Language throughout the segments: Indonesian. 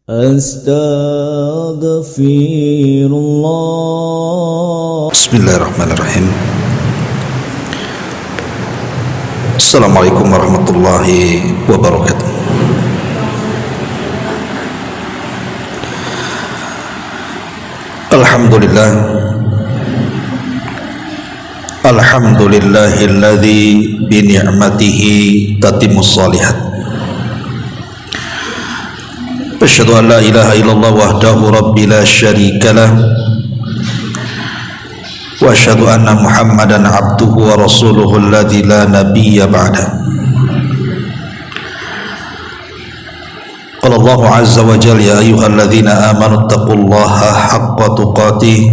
Astaghfirullah. Bismillahirrahmanirrahim. Assalamualaikum warahmatullahi wabarakatuh. Alhamdulillah. Alhamdulillahilladzi bi ni'matihi tatimmus shalihat. Asyhadu an la ilaha illallah wahdahu rabbi la syarika lah. Wa asyhadu anna Muhammadan abduhu wa rasuluhu alladzi la nabiyya ba'da. Qala Allahu azza wa jalla ya ayyuhalladzina amanu taqullaha haqqa tuqatih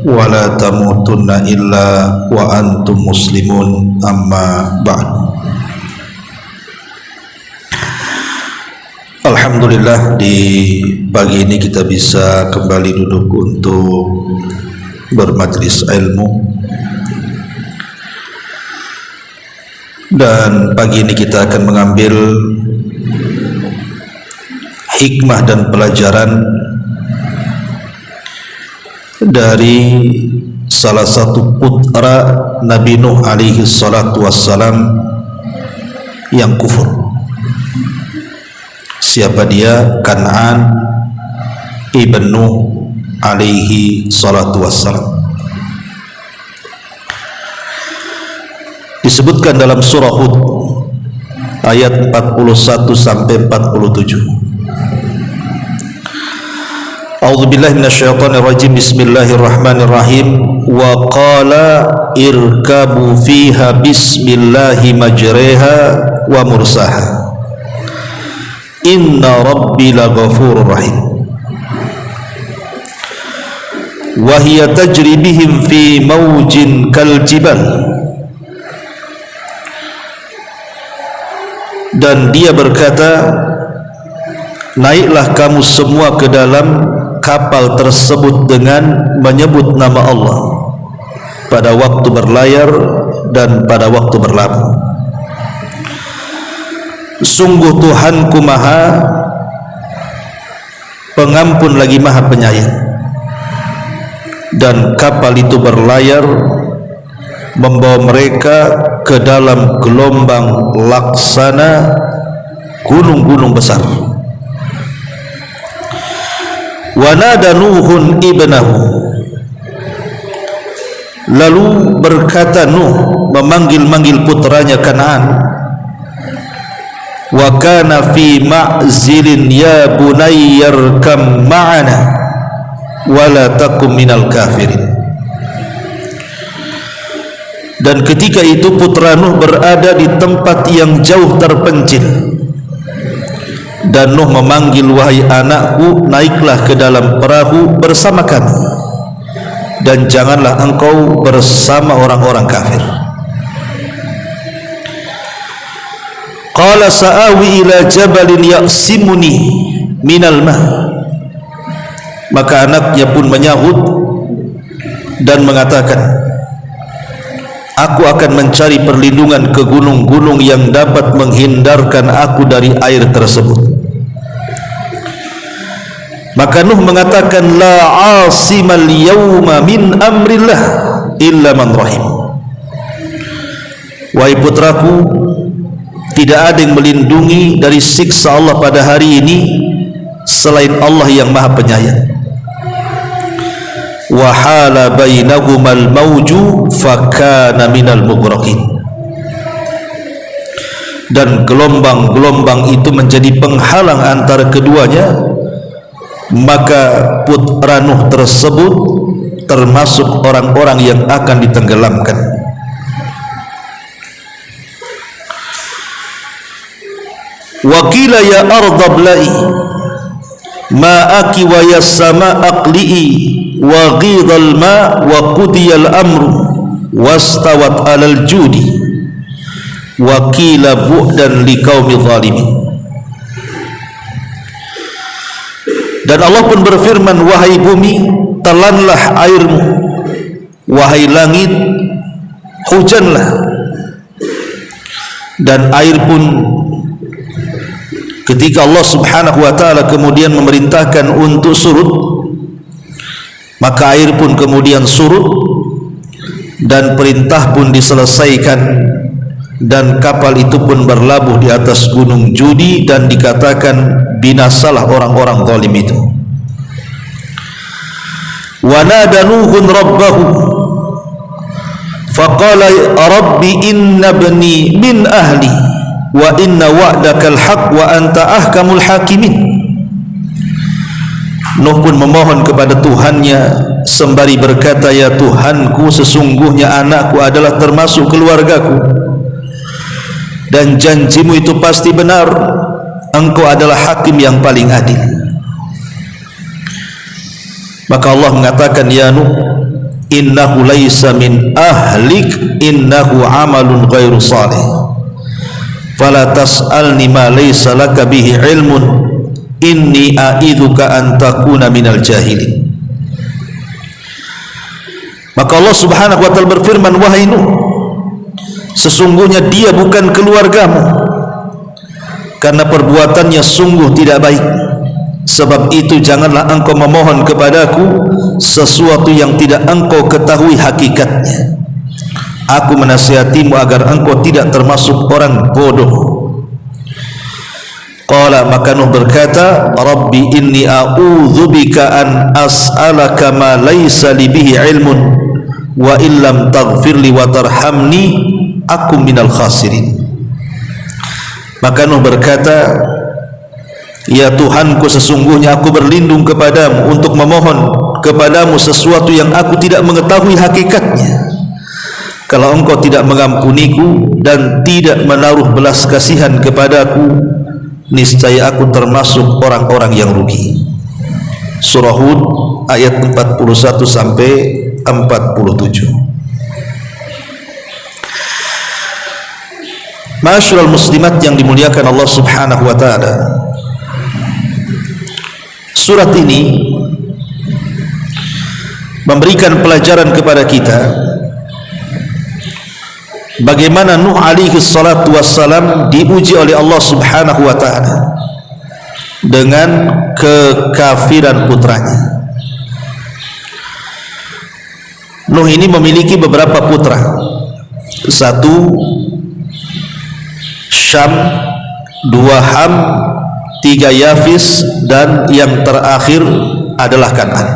wa la tamutunna illa wa antum muslimun, amma ba'du. Alhamdulillah, di pagi ini kita bisa kembali duduk untuk bermajlis ilmu, dan pagi ini kita akan mengambil hikmah dan pelajaran dari salah satu putra Nabi Nuh alaihi salatu wassalam yang kufur. Siapa dia? Kan'an ibn Nuh alaihi salatu wassalam. Disebutkan dalam surah Hud ayat 41 sampai 47. A'udzubillahi minasyaitonir rajim. Bismillahirrahmanirrahim. Wa qala irkabu fiha bismillahi majreha wa mursaha. Inna rabbi laghafurur rahim. Wa hiya tajri bihim fi mawjin kal jibal. Dan dia berkata, naiklah kamu semua ke dalam kapal tersebut dengan menyebut nama Allah pada waktu berlayar dan pada waktu berlabuh. Sungguh Tuhanku Maha Pengampun lagi Maha Penyayang. Dan kapal itu berlayar membawa mereka ke dalam gelombang laksana gunung-gunung besar. Wa nada Nuhun ibnahu. Lalu berkata Nuh memanggil-manggil putranya Kan'an. Wa kana fi ma'zilin ya bunayyarkam ma'ana wa la takum minal kafirin. Dan ketika itu putra Nuh berada di tempat yang jauh terpencil, dan Nuh memanggil, wahai anakku, naiklah ke dalam perahu bersama kami, dan janganlah engkau bersama orang-orang kafir. Qala sa'awi ila jabalin ya'simuni minal ma. Maka anaknya pun menyahut dan mengatakan, aku akan mencari perlindungan ke gunung-gunung yang dapat menghindarkan aku dari air tersebut. Maka Nuh mengatakan, la asimal yawma min amrillah illa man rahim. Wahai putraku, tidak ada yang melindungi dari siksa Allah pada hari ini selain Allah yang Maha Penyayang. Wa hala bainahumal mawju fakana minal mughraqin. Dan gelombang-gelombang itu menjadi penghalang antara keduanya, maka putra Nuh tersebut termasuk orang-orang yang akan ditenggelamkan. Wa qila ya ardha bla'i ma'aki wa yas sama aqli'i wa ghidhal ma wa qudiyal amru wastawat 'alal judi wa qila bu'dan liqaumi zalimin. Dan Allah pun berfirman, wahai bumi, telanlah airmu, wahai langit, hujanlah. Dan air pun ketika Allah subhanahu wa ta'ala kemudian memerintahkan untuk surut, maka air pun kemudian surut dan perintah pun diselesaikan, dan kapal itu pun berlabuh di atas gunung Judi, dan dikatakan binasalah orang-orang zalim itu. Wa nada Nuhun rabbahu faqala rabbi inna bani min ahli wa inna wa'dakal haq wa anta ahkamul hakimin. Nuh pun memohon kepada Tuhannya sembari berkata, ya Tuhanku, sesungguhnya anakku adalah termasuk keluargaku, dan janjimu itu pasti benar, engkau adalah hakim yang paling adil. Maka Allah mengatakan, ya Nuh, innahu laisa min ahlik, innahu amalun ghairu salih, fala tas'alni ma laisa laka bihi ilmun, inni a'idzuka an takuna minal jahilin. Maka Allah subhanahu wa ta'ala berfirman, wahai Nuh, sesungguhnya dia bukan keluargamu, karena perbuatannya sungguh tidak baik. Sebab itu janganlah engkau memohon kepadaku sesuatu yang tidak engkau ketahui hakikatnya. Aku menasihatimu agar engkau tidak termasuk orang bodoh. Qala, maka Nuh berkata, Rabbi inni a'udzubika an as'alaka ma laysa li bihi ilmun wa illam taghfirli wa tarhamni aku minal khasirin. Maka Nuh berkata, ya Tuhanku, sesungguhnya aku berlindung kepadamu untuk memohon kepadamu sesuatu yang aku tidak mengetahui hakikatnya. Kalau engkau tidak mengampuniku dan tidak menaruh belas kasihan kepadaku, niscaya aku termasuk orang-orang yang rugi. Surah Hud ayat 41 sampai 47. Ma'asyiral muslimat yang dimuliakan Allah subhanahu wa ta'ala, surat ini memberikan pelajaran kepada kita bagaimana Nuh alaihi salatu wassalam diuji oleh Allah subhanahu wa ta'ala dengan kekafiran putranya. Nuh ini memiliki beberapa putra. Satu Syam, dua Ham, tiga Yafis, dan yang terakhir adalah Kan'an.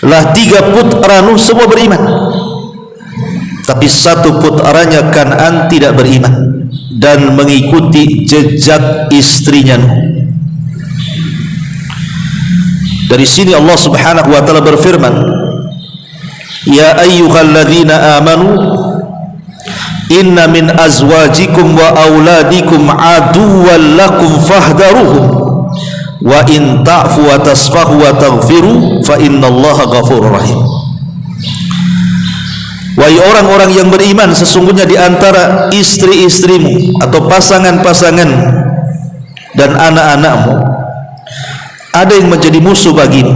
Lah tiga putra Nuh semua beriman, tapi satu putranya Kan'an tidak beriman dan mengikuti jejak istrinya Nuh. Dari sini Allah subhanahu wa ta'ala berfirman, ya ayyuhalladzina amanu inna min azwajikum wa auladikum aduwwan lakum fahdharuhum wa in ta'fu wa tasfahu wa taghfiru fa innallaha ghafurur rahim. Wahai orang-orang yang beriman, sesungguhnya di antara istri-istrimu atau pasangan-pasangan dan anak-anakmu ada yang menjadi musuh bagimu,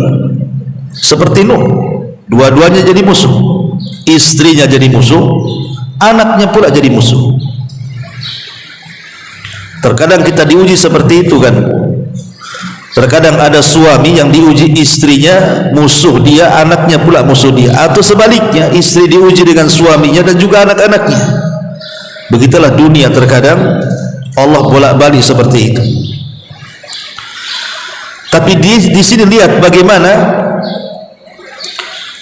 seperti Nuh. Dua-duanya jadi musuh, istrinya jadi musuh, anaknya pula jadi musuh. Terkadang kita diuji seperti itu kan. Terkadang ada suami yang diuji istrinya musuh dia, anaknya pula musuh dia, atau sebaliknya, istri diuji dengan suaminya dan juga anak-anaknya. Begitulah dunia terkadang, Allah bolak-balik seperti itu. Tapi di sini lihat bagaimana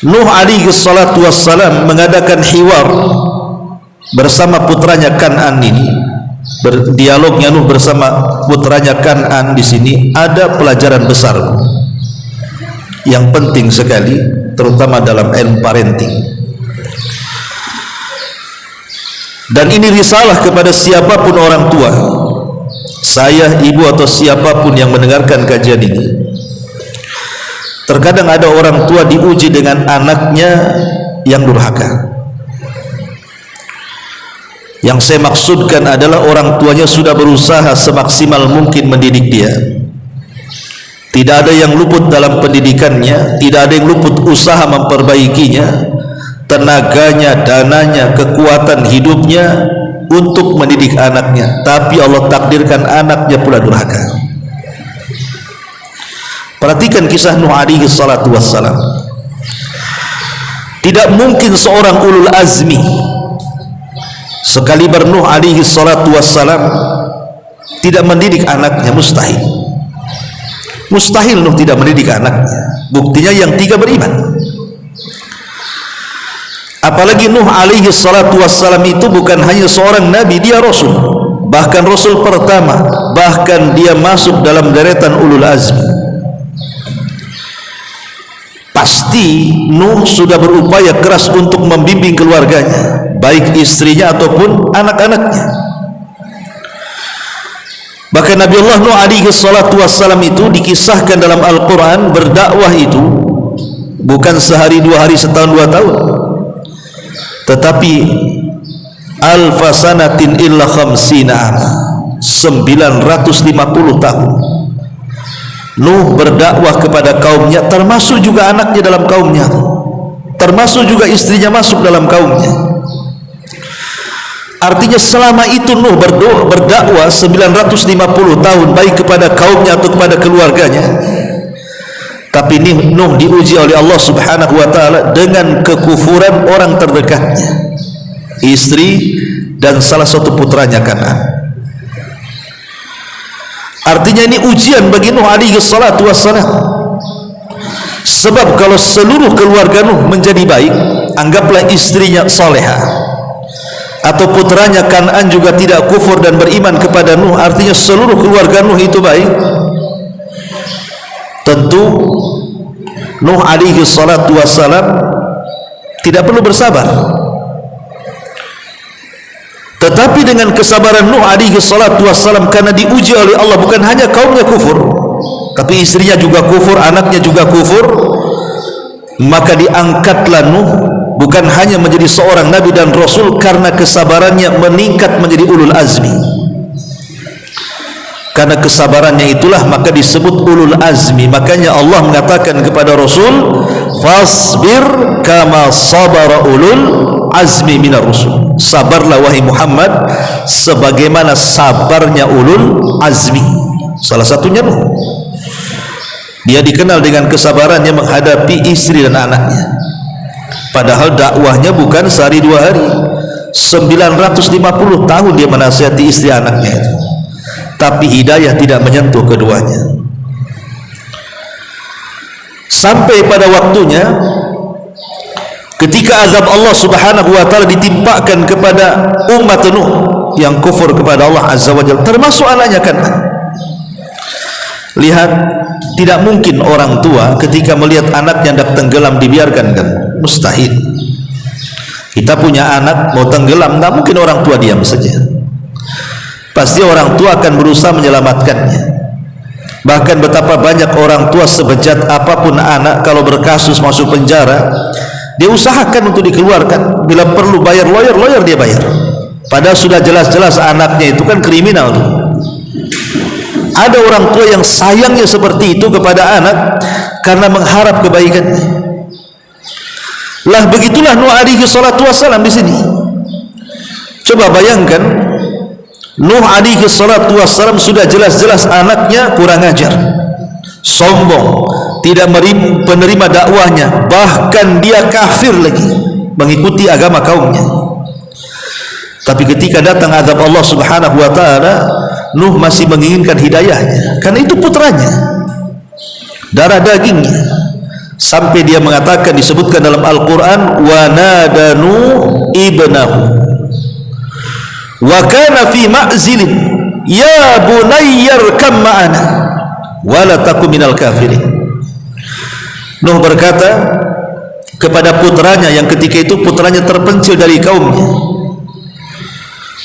Nuh alaihi salatu wassalam mengadakan hiwar bersama putranya Kan'an ini. Berdialognya Nuh bersama putranya Kan'an di sini ada pelajaran besar yang penting sekali, terutama dalam ilmu parenting. Dan ini risalah kepada siapapun orang tua, saya, ibu, atau siapapun yang mendengarkan kajian ini. Terkadang ada orang tua diuji dengan anaknya yang durhaka. Yang saya maksudkan adalah orang tuanya sudah berusaha semaksimal mungkin mendidik dia. Tidak ada yang luput dalam pendidikannya, tidak ada yang luput usaha memperbaikinya, tenaganya, dananya, kekuatan hidupnya untuk mendidik anaknya, tapi Allah takdirkan anaknya pula durhaka. Perhatikan kisah Nuh alaihi salatu wassalam. Tidak mungkin seorang ulul azmi sekali Nuh alaihi salatu wassalam tidak mendidik anaknya. Mustahil. Mustahil Nuh tidak mendidik anaknya. Buktinya yang tiga beriman. Apalagi Nuh alaihi salatu wassalam itu bukan hanya seorang nabi, dia rasul, bahkan rasul pertama, bahkan dia masuk dalam deretan ulul azmi. Pasti Nuh sudah berupaya keras untuk membimbing keluarganya, baik istrinya ataupun anak-anaknya. Bahkan Nabi Allah Nuh alaihi salatu wassalam itu dikisahkan dalam Al-Quran, berdakwah itu bukan sehari, 2 hari, setahun, 2 tahun, tetapi alfasanatin illa khamsina ama, 950 tahun Nuh berdakwah kepada kaumnya, termasuk juga anaknya dalam kaumnya, termasuk juga istrinya masuk dalam kaumnya. Artinya selama itu Nuh berdakwah 950 tahun, baik kepada kaumnya atau kepada keluarganya. Tapi Nuh diuji oleh Allah subhanahu wa ta'ala dengan kekufuran orang terdekatnya, istri dan salah satu putranya Kan'an. Artinya ini ujian bagi Nuh alaihi salatu wassalam. Sebab kalau seluruh keluarga Nuh menjadi baik, anggaplah istrinya salehah atau putranya Kan'an juga tidak kufur dan beriman kepada Nuh, artinya seluruh keluarga Nuh itu baik, tentu Nuh alaihi salatu wassalam tidak perlu bersabar. Tetapi dengan kesabaran Nuh alaihi salatu wassalam, karena diuji oleh Allah, bukan hanya kaumnya kufur, tapi istrinya juga kufur, anaknya juga kufur, maka diangkatlah Nuh bukan hanya menjadi seorang nabi dan rasul, karena kesabarannya meningkat menjadi ulul azmi. Karena kesabarannya itulah maka disebut ulul azmi. Makanya Allah mengatakan kepada Rasul, fasbir kama sabara ulul azmi minar rusul. Sabarlah wahai Muhammad sebagaimana sabarnya ulul azmi. Salah satunya Nuh. Dia dikenal dengan kesabarannya menghadapi istri dan anaknya. Padahal dakwahnya bukan sehari 2 hari. 950 tahun dia menasihati istri anaknya itu. Tapi hidayah tidak menyentuh keduanya. Sampai pada waktunya ketika azab Allah subhanahu wa ta'ala ditimpakan kepada umat Nuh yang kufur kepada Allah azza wa jalla, termasuk anaknya Kan'an. Lihat, tidak mungkin orang tua ketika melihat anaknya hendak tenggelam dibiarkan, kan? Mustahil. Kita punya anak mau tenggelam, tidak mungkin orang tua diam saja. Pasti orang tua akan berusaha menyelamatkannya. Bahkan betapa banyak orang tua sebejat apapun anak, kalau berkasus masuk penjara, dia usahakan untuk dikeluarkan. Bila perlu bayar lawyer dia bayar. Padahal sudah jelas-jelas anaknya itu kan kriminal. Ada orang tua yang sayangnya seperti itu kepada anak karena mengharap kebaikannya. Lah begitulah Nuh alaihi salatu wassalam di sini. Coba bayangkan, Nuh alaihi salatu wassalam sudah jelas-jelas anaknya kurang ajar, sombong, tidak menerima dakwahnya, bahkan dia kafir lagi, mengikuti agama kaumnya. Tapi ketika datang azab Allah subhanahu wa ta'ala, Nuh masih menginginkan hidayahnya, karena itu putranya, darah dagingnya. Sampai dia mengatakan, disebutkan dalam Al-Quran, wa nada Nuh ibnahu wa kana fi ma'zilin ya bunayyarkam ma'ana wa la takum minal kafirin. Nuh berkata kepada putranya yang ketika itu putranya terpencil dari kaumnya,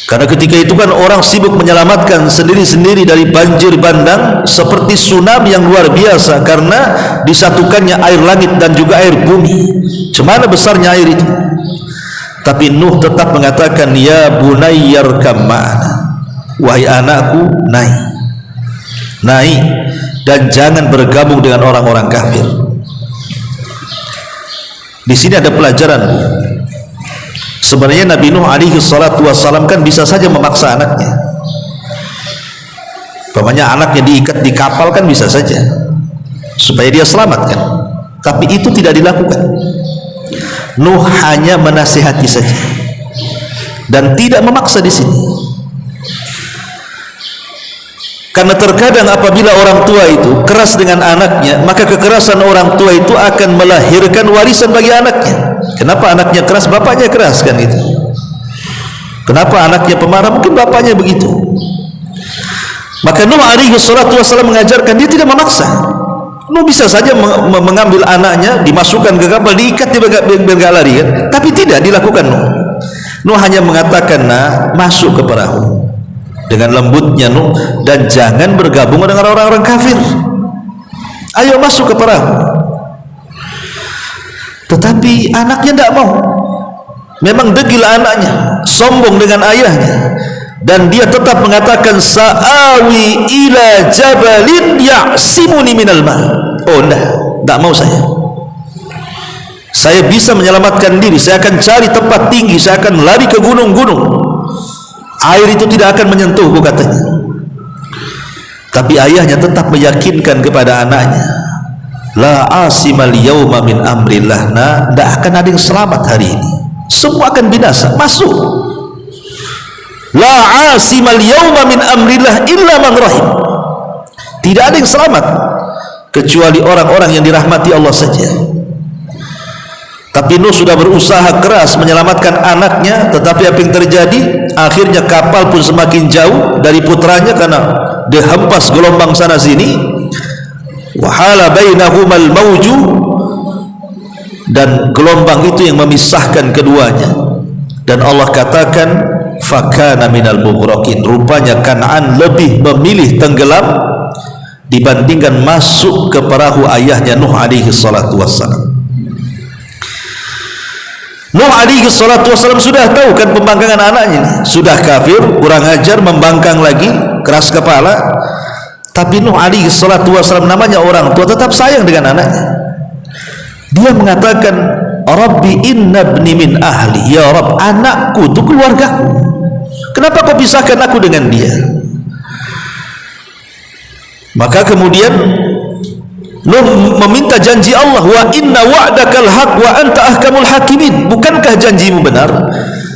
karena ketika itu kan orang sibuk menyelamatkan sendiri-sendiri dari banjir bandang seperti tsunami yang luar biasa, karena disatukannya air langit dan juga air bumi. Cemana besarnya air itu. Tapi Nuh tetap mengatakan, ya bunayyarkam ma'ana, wahai anakku, naik dan jangan bergabung dengan orang-orang kafir. Di sini ada pelajaran. Sebenarnya Nabi Nuh alaihi salatu wassalam kan bisa saja memaksa anaknya. Umpamanya anaknya diikat di kapal kan bisa saja supaya dia selamat kan. Tapi itu tidak dilakukan. Nuh hanya menasihati saja dan tidak memaksa di sini. Karena terkadang apabila orang tua itu keras dengan anaknya, maka kekerasan orang tua itu akan melahirkan warisan bagi anaknya. Kenapa anaknya keras? Bapaknya keras kan itu. Kenapa anaknya pemarah? Mungkin bapaknya begitu. Maka Nuh alaihi salatu wassalam mengajarkan, dia tidak memaksa. Nuh bisa saja mengambil anaknya, dimasukkan ke kapal, diikat di bergalari kan? Tapi tidak dilakukan Nuh. Nuh hanya mengatakan, nah, masuk ke perahu dengan lembutnya Nuh, dan jangan bergabung dengan orang-orang kafir. Ayo masuk ke perahu. Tetapi anaknya tidak mau. Memang degil anaknya, sombong dengan ayahnya, dan dia tetap mengatakan, sa'awi ila jabalin ya'simuni minal ma. Oh tidak mau saya bisa menyelamatkan diri, saya akan cari tempat tinggi, saya akan lari ke gunung-gunung, air itu tidak akan menyentuhku katanya. Tapi ayahnya tetap meyakinkan kepada anaknya, la asimal yawma min amrillah, nah, tidak akan ada yang selamat hari ini, semua akan binasa. Masuk. La asimal yawma min amrillah illa man rahim. Tidak ada yang selamat kecuali orang-orang yang dirahmati Allah saja. Tapi Nuh sudah berusaha keras menyelamatkan anaknya, tetapi apa yang terjadi? Akhirnya kapal pun semakin jauh dari putranya karena dihempas gelombang sana sini. Wahala bainahumal mauju, dan gelombang itu yang memisahkan keduanya. Dan Allah katakan, fakana minal mughraqin. Rupanya Kan'an lebih memilih tenggelam dibandingkan masuk ke perahu ayahnya Nuh alaihi salatu wassalam. Nuh alaihi salatu wassalam sudah tahu kan pembangkangan anaknya ini, sudah kafir, kurang ajar, membangkang lagi, keras kepala. Tapi Nuh alaihi salatu wassalam, namanya orang tua, tetap sayang dengan anaknya. Dia mengatakan, Rabbi inna ibni min ahli. Ya Rabb, anakku itu keluargaku, kenapa kau pisahkan aku dengan dia? Maka kemudian Nuh meminta janji Allah, wa inna wa'dakal haq wa anta ahkamul hakimin. Bukankah janjimu benar,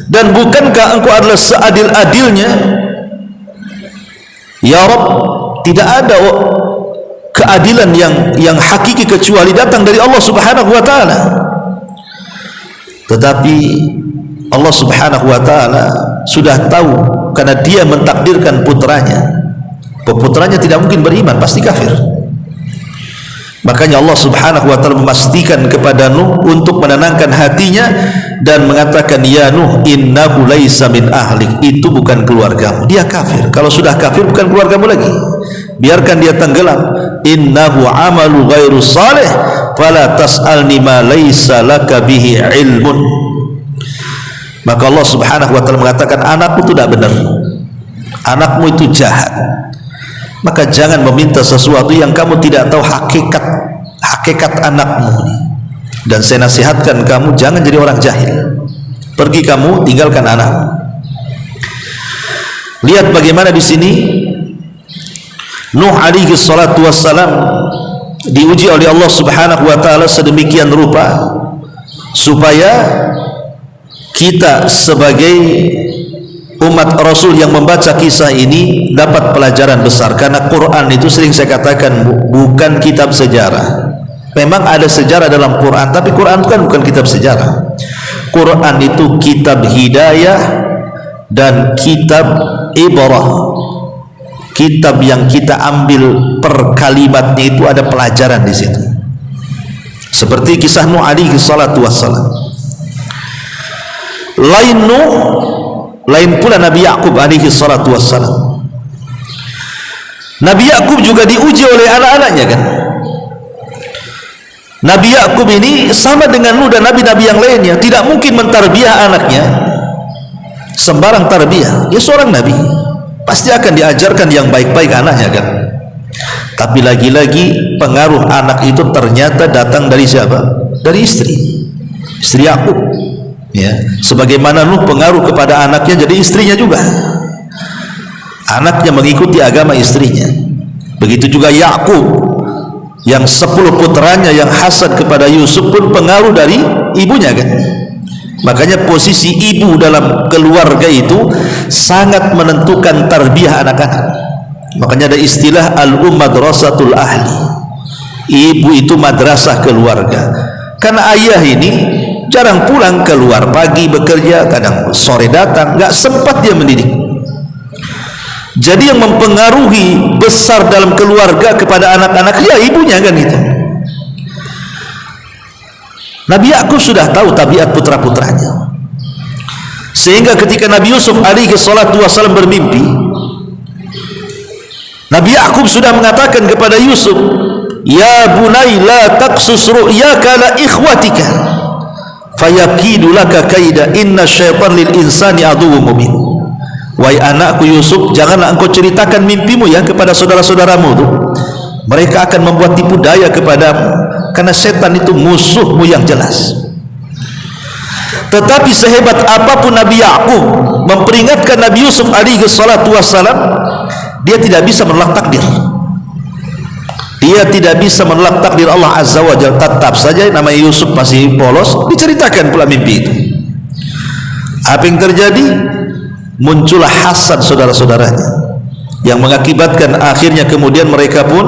dan bukankah engkau adalah seadil-adilnya? Ya Rabb, tidak ada keadilan yang hakiki kecuali datang dari Allah subhanahu wa ta'ala. Tetapi Allah subhanahu wa ta'ala sudah tahu, karena dia mentakdirkan putranya, putranya tidak mungkin beriman, pasti kafir. Makanya Allah subhanahu wa ta'ala memastikan kepada Nuh untuk menenangkan hatinya dan mengatakan, ya Nuh, innahu laisa min ahlik. Itu bukan keluargamu, dia kafir. Kalau sudah kafir bukan keluargamu lagi, biarkan dia tenggelam. Innahu amalu ghairu salih fala tas'alni ma laisa laka bihi ilmun. Maka Allah subhanahu wa ta'ala mengatakan, anakmu itu tidak benar, anakmu itu jahat, maka jangan meminta sesuatu yang kamu tidak tahu hakikat anakmu. Dan saya nasihatkan kamu, jangan jadi orang jahil. Pergi kamu, tinggalkan anakmu. Lihat bagaimana di sini Nuh alaihi salatu wassalam diuji oleh Allah subhanahu wa ta'ala sedemikian rupa supaya kita sebagai umat Rasul yang membaca kisah ini dapat pelajaran besar. Karena Quran itu sering saya katakan bukan kitab sejarah. Memang ada sejarah dalam Quran, tapi Quran kan bukan kitab sejarah. Quran itu kitab hidayah dan kitab ibrah, kitab yang kita ambil per kalimatnya itu ada pelajaran di situ. Seperti kisah Nuh alaihi salatu wassalam. Lain Nuh, lain pula Nabi Yakub alaihi salatu wassalam. Nabi Yakub juga diuji oleh anak-anaknya kan. Nabi Yakub ini sama dengan Nuh dan nabi-nabi yang lainnya, tidak mungkin mentarbiyah anaknya sembarang tarbiyah. Dia seorang nabi, pasti akan diajarkan yang baik-baik anaknya kan. Tapi lagi-lagi pengaruh anak itu ternyata datang dari siapa? Dari istri Yakub. Ya, sebagaimana Nuh pengaruh kepada anaknya, jadi istrinya juga. Anaknya mengikuti agama istrinya. Begitu juga Yakub yang 10 putranya yang hasad kepada Yusuf pun pengaruh dari ibunya kan. Makanya posisi ibu dalam keluarga itu sangat menentukan tarbiyah anak-anak. Makanya ada istilah al-madrasatul ahli. Ibu itu madrasah keluarga. Karena ayah ini jarang pulang, keluar pagi bekerja, kadang sore datang, nggak sempat dia mendidik. Jadi yang mempengaruhi besar dalam keluarga kepada anak-anak ya ibunya kan itu. Nabi Yakub sudah tahu tabiat putra-putranya, sehingga ketika Nabi Yusuf alaihi salatu wasallam bermimpi, Nabi Yakub sudah mengatakan kepada Yusuf, ya bunai la taqsus ru'yaka la ikhwatika fayakidu laka kaida inna syaitan lil insani aduwwum mubin. Wahai anakku Yusuf, janganlah engkau ceritakan mimpimu ya kepada saudara-saudaramu tuh. Mereka akan membuat tipu daya kepadamu, karena setan itu musuhmu yang jelas. Tetapi sehebat apapun Nabi Yakub memperingatkan Nabi Yusuf alaihi salatu wassalam, dia tidak bisa menolak takdir. Dia tidak bisa menolak takdir Allah Azza wa Jalla. Tetap saja nama Yusuf masih polos, diceritakan pula mimpi itu. Apa yang terjadi? Muncullah hasad saudara-saudaranya, yang mengakibatkan akhirnya kemudian mereka pun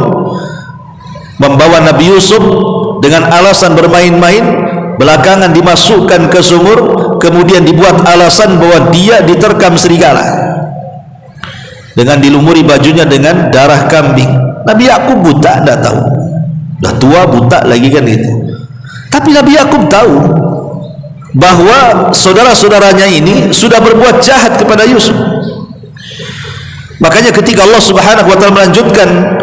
membawa Nabi Yusuf dengan alasan bermain-main, belakangan dimasukkan ke sumur, kemudian dibuat alasan bahwa dia diterkam serigala dengan dilumuri bajunya dengan darah kambing. Nabi Yakub buta, tidak tahu, dah tua buta lagi kan itu. Tapi Nabi Yakub tahu bahwa saudara-saudaranya ini sudah berbuat jahat kepada Yusuf. Makanya ketika Allah Subhanahu wa taala melanjutkan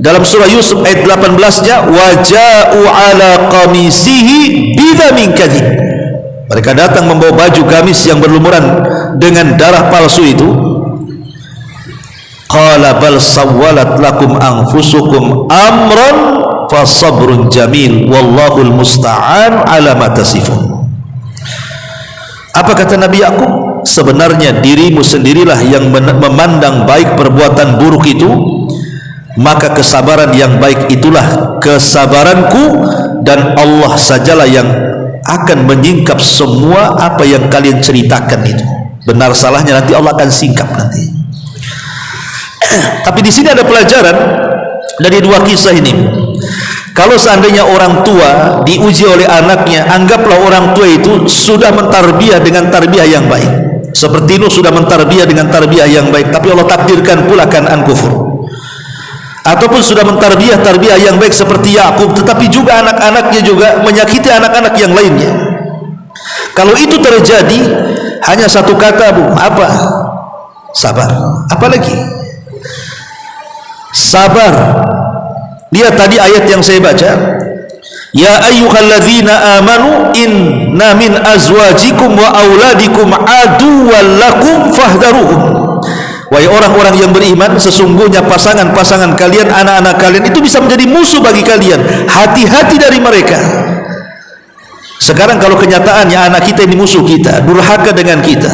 dalam surah Yusuf ayat 18-nya, waja'u ala qamisihi bidhamin kadhib, mereka datang membawa baju gamis yang berlumuran dengan darah palsu itu. Qala bal sawwalat lakum anfusukum amran fasabrun jamil wallahul musta'an ala ma tasifun. Apa kata Nabi Yakub? Sebenarnya dirimu sendirilah yang memandang baik perbuatan buruk itu, maka kesabaran yang baik itulah kesabaranku, dan Allah sajalah yang akan menyingkap semua apa yang kalian ceritakan itu. Benar salahnya nanti Allah akan singkap nanti. Tapi di sini ada pelajaran dari dua kisah ini. Kalau seandainya orang tua diuji oleh anaknya, anggaplah orang tua itu sudah mentarbiyah dengan tarbiyah yang baik. Seperti Nuh sudah mentarbiyah dengan tarbiyah yang baik, tapi Allah takdirkan pula Kan'an kufur. Ataupun sudah mentarbiyah tarbiyah yang baik seperti Yakub, tetapi juga anak-anaknya juga menyakiti anak-anak yang lainnya. Kalau itu terjadi, hanya satu kata, Bu, apa? Sabar. Apalagi? Sabar. Lihat tadi ayat yang saya baca, ya ayyuhalladzina amanu inna min azwajikum wa auladikum aduwwan lakum fahdharuhum. Wahai orang-orang yang beriman, sesungguhnya pasangan-pasangan kalian, anak-anak kalian itu bisa menjadi musuh bagi kalian. Hati-hati dari mereka. Sekarang kalau kenyataannya anak kita ini musuh kita, durhaka dengan kita,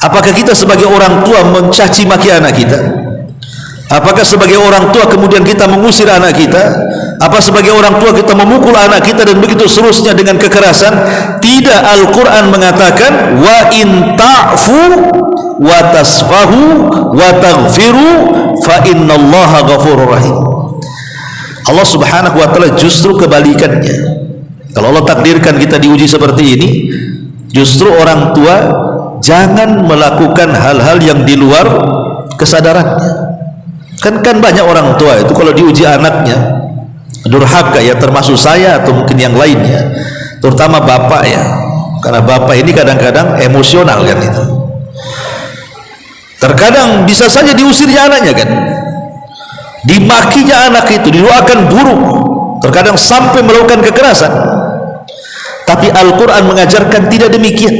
apakah kita sebagai orang tua mencaci maki anak kita? Apakah sebagai orang tua kemudian kita mengusir anak kita? Apa sebagai orang tua kita memukul anak kita dan begitu seterusnya dengan kekerasan? Tidak. Al-Quran mengatakan, wa in ta'fu wa tasfahu wa taghfiru fa innallaha ghafurur rahim. Allah Subhanahu wa taala justru kebalikannya. Kalau Allah takdirkan kita diuji seperti ini, justru orang tua jangan melakukan hal-hal yang di luar kesadarannya. Kan banyak orang tua itu kalau diuji anaknya durhaka, ya termasuk saya atau mungkin yang lainnya, terutama bapak ya, karena bapak ini kadang-kadang emosional kan itu. Terkadang bisa saja diusirnya anaknya kan, dimakinya anak itu, didoakan buruk, terkadang sampai melakukan kekerasan. Tapi Al-Quran mengajarkan tidak demikian.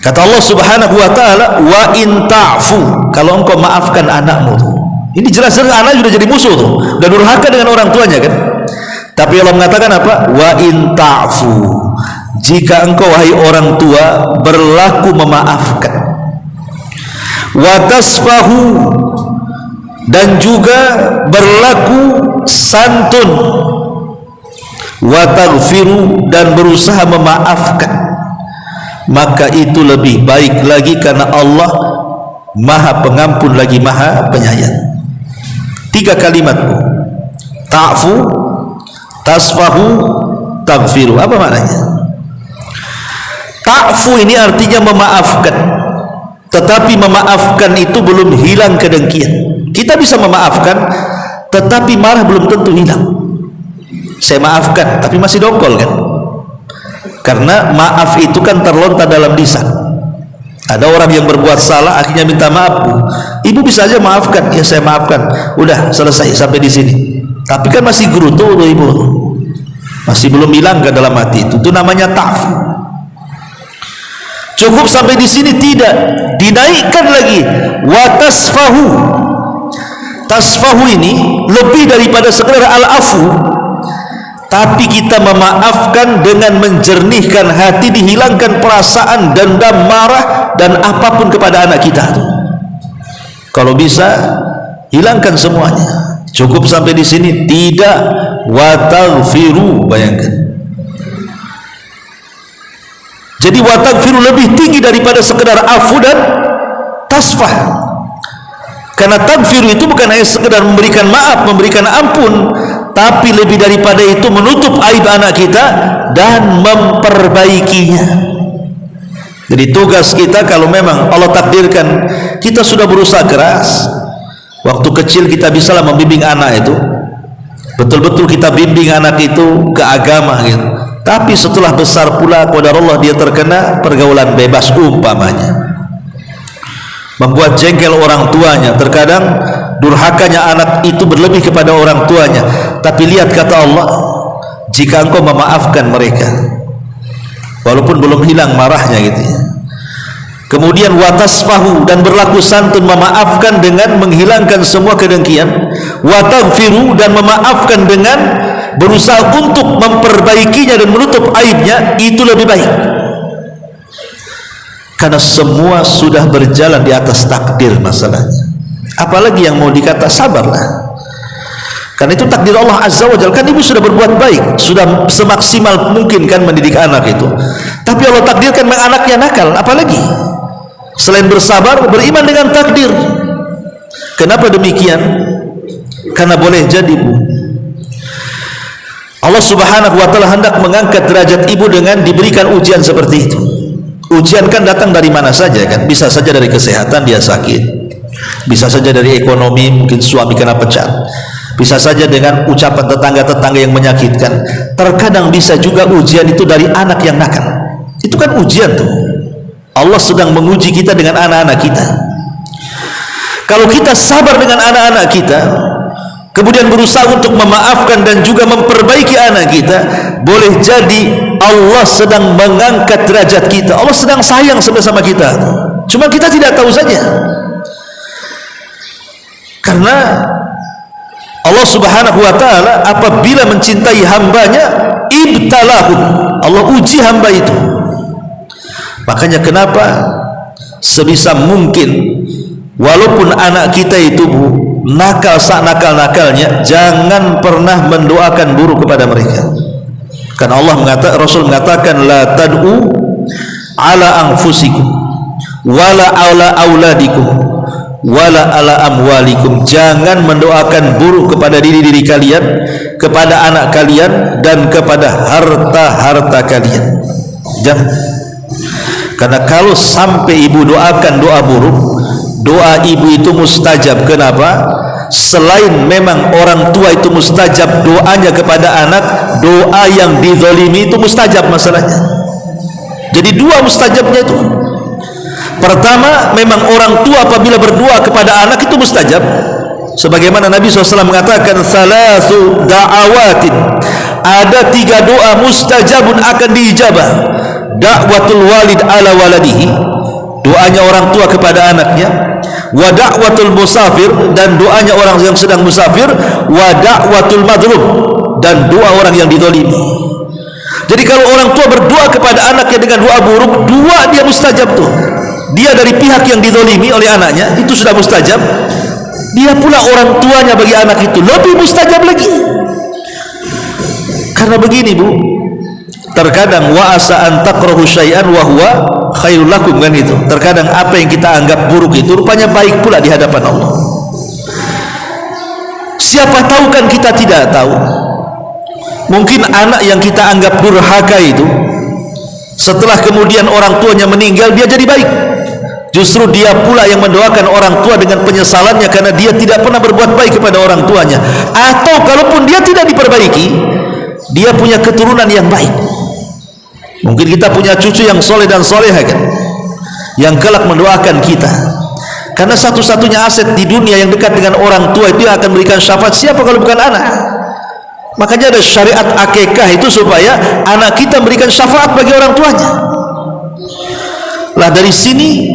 Kata Allah Subhanahu wa taala, wa in ta'fu, kalau engkau maafkan anakmu tuh. Ini jelas-jelas anak sudah jadi musuh tuh, dan durhaka dengan orang tuanya kan. Tapi Allah mengatakan apa? Wa in ta'fu, jika engkau wahai orang tua berlaku memaafkan, wa tasfahu, dan juga berlaku santun, wa taghfiru, dan berusaha memaafkan, maka itu lebih baik lagi karena Allah Maha Pengampun lagi Maha Penyayang. 3 kalimat, ta'fu, tasfahu, taghfiru. Apa maknanya? Ta'fu ini artinya memaafkan, tetapi memaafkan itu belum hilang kedengkian. Kita bisa memaafkan, tetapi marah belum tentu hilang. Saya maafkan, tapi masih dongkol kan? Karena maaf itu kan terlontar dalam lisan. Ada orang yang berbuat salah, akhirnya minta maaf. Ibu bisa aja maafkan, ya saya maafkan, udah selesai sampai di sini. Tapi kan masih gerutu tuh ibu, masih belum hilang ke dalam hati itu. Itu namanya ta'fu. Cukup sampai di sini tidak, dinaikkan lagi. Wa tasfahu. Tasfahu ini lebih daripada sekedar al-afu. Tapi kita memaafkan dengan menjernihkan hati, dihilangkan perasaan dendam, marah dan apapun kepada anak kita. Kalau bisa hilangkan semuanya. Cukup sampai di sini tidak. Wa taghfiru, bayangkan. Jadi wa taghfiru lebih tinggi daripada sekedar afu dan tasfah. Karena taghfiru itu bukan hanya sekedar memberikan maaf, memberikan ampun, tapi lebih daripada itu menutup aib anak kita dan memperbaikinya. Jadi tugas kita, kalau memang Allah takdirkan kita sudah berusaha keras, waktu kecil kita bisalah membimbing anak itu, betul-betul kita bimbing anak itu ke agama gitu. Tapi setelah besar pula qadarullah dia terkena pergaulan bebas umpamanya, membuat jengkel orang tuanya. Terkadang durhakanya anak itu berlebih kepada orang tuanya. Tapi lihat kata Allah, jika engkau memaafkan mereka walaupun belum hilang marahnya gitu ya. Kemudian watasfahu, dan berlaku santun, memaafkan dengan menghilangkan semua kedengkian. Wataghfiru, dan memaafkan dengan berusaha untuk memperbaikinya dan menutup aibnya, itu lebih baik. Karena semua sudah berjalan di atas takdir masalahnya. Apalagi yang mau dikata, sabarlah. Karena itu takdir Allah Azza wa Jalla. Kan ibu sudah berbuat baik, sudah semaksimal mungkin kan mendidik anak itu. Tapi Allah takdirkan anaknya nakal, apalagi? Selain bersabar, beriman dengan takdir. Kenapa demikian? Karena boleh jadi bu, Allah Subhanahu wa Ta'ala hendak mengangkat derajat ibu dengan diberikan ujian seperti itu. Ujian kan datang dari mana saja kan? Bisa saja dari kesehatan, dia sakit. Bisa saja dari ekonomi, mungkin suami kena pecat. Bisa saja dengan ucapan tetangga-tetangga yang menyakitkan. Terkadang bisa juga ujian itu dari anak yang nakal. Itu kan ujian tuh. Allah sedang menguji kita dengan anak-anak kita. Kalau kita sabar dengan anak-anak kita, kemudian berusaha untuk memaafkan dan juga memperbaiki anak kita, boleh jadi Allah sedang mengangkat derajat kita. Allah sedang sayang sama kita. Cuma kita tidak tahu saja. Karena Allah Subhanahu wa Ta'ala apabila mencintai hambanya, ibtalahum, Allah uji hamba itu. Makanya kenapa sebisa mungkin walaupun anak kita itu bu, nakal nakal-nakalnya, jangan pernah mendoakan buruk kepada mereka. Karena Allah mengatakan, Rasul mengatakan, la tad'u ala anfusikum wala ala auladikum wala ala amwalikum. Jangan mendoakan buruk kepada diri-diri kalian, kepada anak kalian, dan kepada harta-harta kalian. Jangan. Karena kalau sampai ibu doakan doa buruk, doa ibu itu mustajab. Kenapa? Selain memang orang tua itu mustajab doanya kepada anak, doa yang dizalimi itu mustajab masalahnya. Jadi dua mustajabnya itu. Pertama, memang orang tua apabila berdoa kepada anak itu mustajab. Sebagaimana Nabi SAW mengatakan, salasu da'awatin, ada 3 doa mustajabun akan diijabah. Da'watul walid ala waladihi, doanya orang tua kepada anaknya. Wa da'watul musafir, dan doanya orang yang sedang musafir. Wa da'watul madlum, dan doa orang yang dizalimi. Jadi kalau orang tua berdoa kepada anaknya dengan doa buruk, dua dia mustajab tuh. Dia dari pihak yang dizalimi oleh anaknya, itu sudah mustajab. Dia pula orang tuanya bagi anak itu lebih mustajab lagi. Karena begini Bu, terkadang wa asa an takrahu syai'an wa huwa khairul lakum, kan itu. Terkadang apa yang kita anggap buruk itu rupanya baik pula di hadapan Allah. Siapa tahu kan kita tidak tahu. Mungkin anak yang kita anggap durhaka itu, setelah kemudian orang tuanya meninggal, dia jadi baik. Justru dia pula yang mendoakan orang tua dengan penyesalannya karena dia tidak pernah berbuat baik kepada orang tuanya. Atau kalaupun dia tidak diperbaiki, dia punya keturunan yang baik. Mungkin kita punya cucu yang soleh dan soleha, kan, yang kelak mendoakan kita. Karena satu-satunya aset di dunia yang dekat dengan orang tua itu yang akan memberikan syafaat, siapa kalau bukan anak? Makanya ada syariat akikah itu supaya anak kita memberikan syafaat bagi orang tuanya. Lah dari sini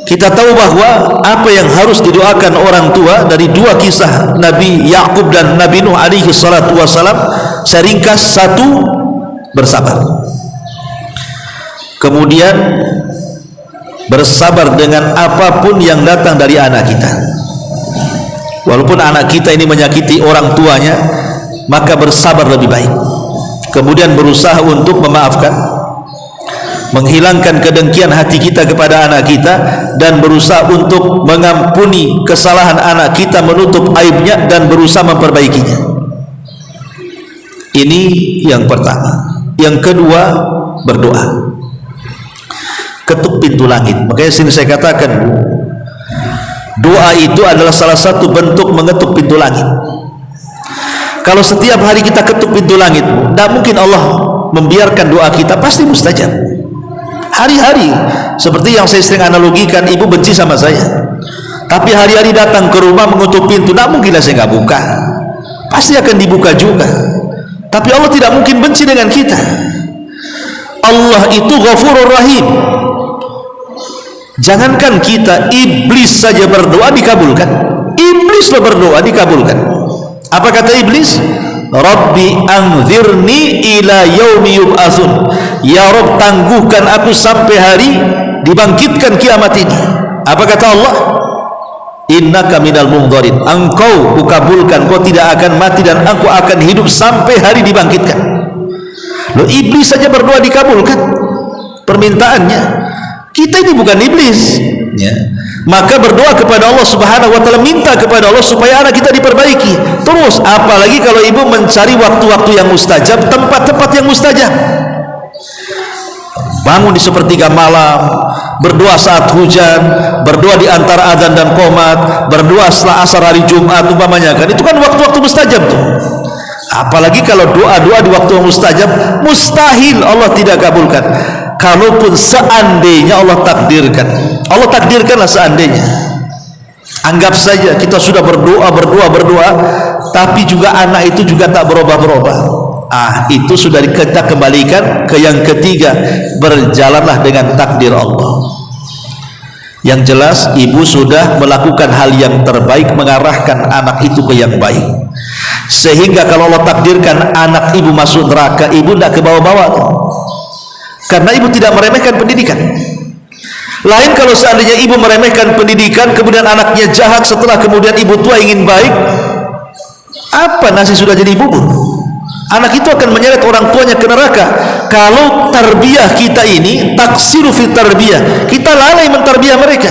kita tahu bahwa apa yang harus didoakan orang tua dari dua kisah Nabi Yakub dan Nabi Nuh alaihi salatu wassalam, saya ringkas: satu, bersabar. Kemudian bersabar dengan apapun yang datang dari anak kita. Walaupun anak kita ini menyakiti orang tuanya, maka bersabar lebih baik. Kemudian berusaha untuk memaafkan, menghilangkan kedengkian hati kita kepada anak kita, dan berusaha untuk mengampuni kesalahan anak kita, menutup aibnya dan berusaha memperbaikinya. Ini yang pertama. Yang kedua, berdoa. Ketuk pintu langit. Makanya sini saya katakan, doa itu adalah salah satu bentuk mengetuk pintu langit. Kalau setiap hari kita ketuk pintu langit, tidak mungkin Allah membiarkan doa kita, pasti mustajab. Hari-hari, seperti yang saya sering analogikan, ibu benci sama saya, tapi hari-hari datang ke rumah mengetuk pintu, tidak mungkinlah saya nggak buka, pasti akan dibuka juga. Tapi Allah tidak mungkin benci dengan kita. Allah itu Ghafurur Rahim. Jangankan kita, iblis saja berdoa dikabulkan. Iblis lo berdoa dikabulkan. Apa kata iblis? Rabbi anzirni ila yaumi yub'atsun. Ya Rabb, tangguhkan aku sampai hari dibangkitkan kiamat ini. Apa kata Allah? Innaka minal munzarin. Engkau kukabulkan, kau tidak akan mati dan aku akan hidup sampai hari dibangkitkan. Lo iblis saja berdoa dikabulkan permintaannya. Kita ini bukan iblis, ya. Maka berdoa kepada Allah Subhanahu wa taala, minta kepada Allah supaya anak kita diperbaiki. Terus apalagi kalau ibu mencari waktu-waktu yang mustajab, tempat-tempat yang mustajab. Bangun di sepertiga malam, berdoa saat hujan, berdoa di antara azan dan qomat, berdoa setelah asar hari Jumat umpamanya, kan itu kan waktu-waktu mustajab tuh. Apalagi kalau doa-doa di waktu yang mustajab, mustahil Allah tidak kabulkan. Kalaupun seandainya Allah takdirkanlah seandainya. Anggap saja kita sudah berdoa, tapi juga anak itu juga tak berubah-berubah. Itu sudah kita kembalikan ke yang ketiga, berjalanlah dengan takdir Allah. Yang jelas ibu sudah melakukan hal yang terbaik, mengarahkan anak itu ke yang baik, sehingga kalau Allah takdirkan anak ibu masuk neraka, ibu tidak ke bawah-bawah, karena ibu tidak meremehkan pendidikan. Lain kalau seandainya ibu meremehkan pendidikan, kemudian anaknya jahat, setelah kemudian ibu tua ingin baik, apa nasi sudah jadi bubur? Anak itu akan menyeret orang tuanya ke neraka. Kalau tarbiyah kita ini taksiru fi tarbiyah, kita lalai mentarbiyah mereka.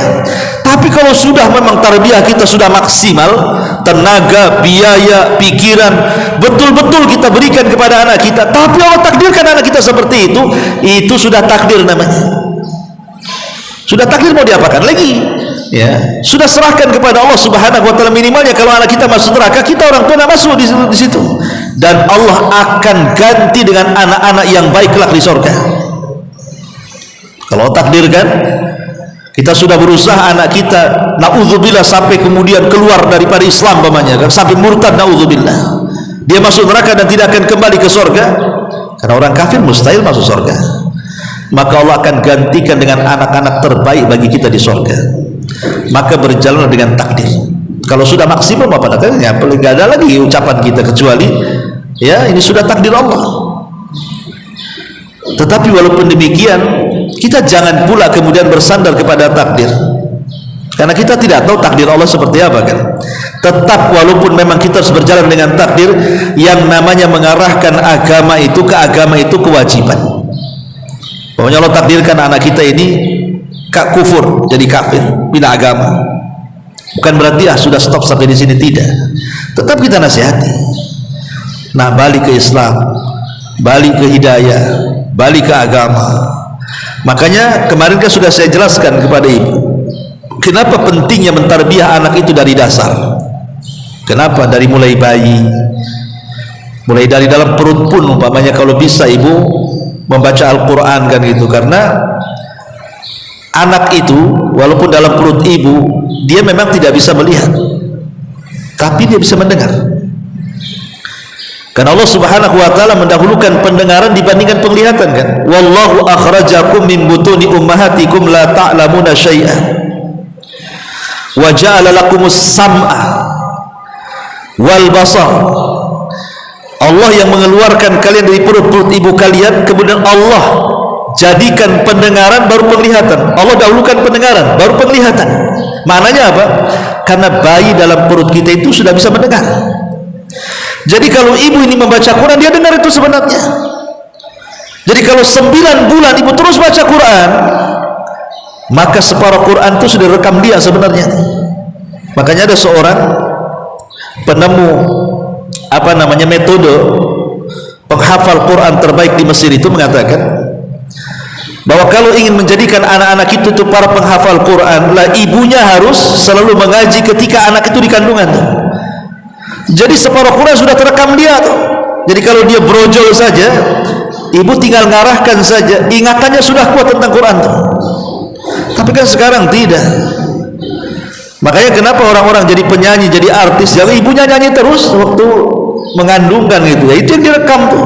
Tapi kalau sudah memang tarbiyah kita sudah maksimal, tenaga, biaya, pikiran betul-betul kita berikan kepada anak kita, tapi Allah takdirkan anak kita seperti itu sudah takdir namanya. Sudah takdir, mau diapakan lagi? Ya, sudah serahkan kepada Allah Subhanahu wa taala. Minimalnya kalau anak kita masuk neraka, kita orang tua masuk di situ. Dan Allah akan ganti dengan anak-anak yang baik kelak di surga. Kalau takdirkan, kita sudah berusaha anak kita naudzubillah sampai kemudian keluar daripada Islam umpamanya, kan, sampai murtad, naudzubillah, dia masuk neraka dan tidak akan kembali ke surga, karena orang kafir mustahil masuk surga. Maka Allah akan gantikan dengan anak-anak terbaik bagi kita di surga. Maka berjalan dengan takdir. Kalau sudah maksimal apa katanya, paling gak ada lagi ucapan kita kecuali ya ini sudah takdir Allah. Tetapi walaupun demikian, kita jangan pula kemudian bersandar kepada takdir, karena kita tidak tahu takdir Allah seperti apa kan. Tetap walaupun memang kita harus berjalan dengan takdir, yang namanya mengarahkan agama itu ke agama itu kewajiban. Pokoknya Allah takdirkan anak kita ini kufur, jadi kafir, pindah agama. Bukan berarti sudah stop sampai di sini, tidak. Tetap kita nasihati. Nah, balik ke Islam, balik ke hidayah, balik ke agama. Makanya kemarin kan sudah saya jelaskan kepada ibu, kenapa pentingnya mentarbiyah anak itu dari dasar. Kenapa? Dari mulai bayi, mulai dari dalam perut pun umpamanya kalau bisa ibu membaca Al-Quran kan gitu. Karena anak itu walaupun dalam perut ibu dia memang tidak bisa melihat, tapi dia bisa mendengar. Karena Allah Subhanahu wa taala mendahulukan pendengaran dibandingkan penglihatan kan. Wallahu akhrajakum min butuni ummahatikum la ta'lamuna syai'an wa ja'ala lakumus sam'a wal basar. Allah yang mengeluarkan kalian dari perut-perut ibu kalian, kemudian Allah jadikan pendengaran baru penglihatan. Allah dahulukan pendengaran baru penglihatan. Maknanya apa? Karena bayi dalam perut kita itu sudah bisa mendengar. Jadi kalau ibu ini membaca Quran, dia dengar itu sebenarnya. Jadi kalau 9 bulan ibu terus baca Quran, maka separuh Quran itu sudah rekam dia sebenarnya. Makanya ada seorang penemu metode penghafal Quran terbaik di Mesir itu mengatakan bahwa kalau ingin menjadikan anak-anak itu para penghafal Quran, lah ibunya harus selalu mengaji ketika anak itu di kandungan tuh. Jadi separuh Quran sudah terekam dia tuh. Jadi kalau dia brojol saja, ibu tinggal ngarahkan saja, ingatannya sudah kuat tentang Quran tuh. Tapi kan sekarang tidak. Makanya kenapa orang-orang jadi penyanyi, jadi artis, jadi ibunya nyanyi terus waktu mengandungkan gitu ya, itu yang direkam tuh.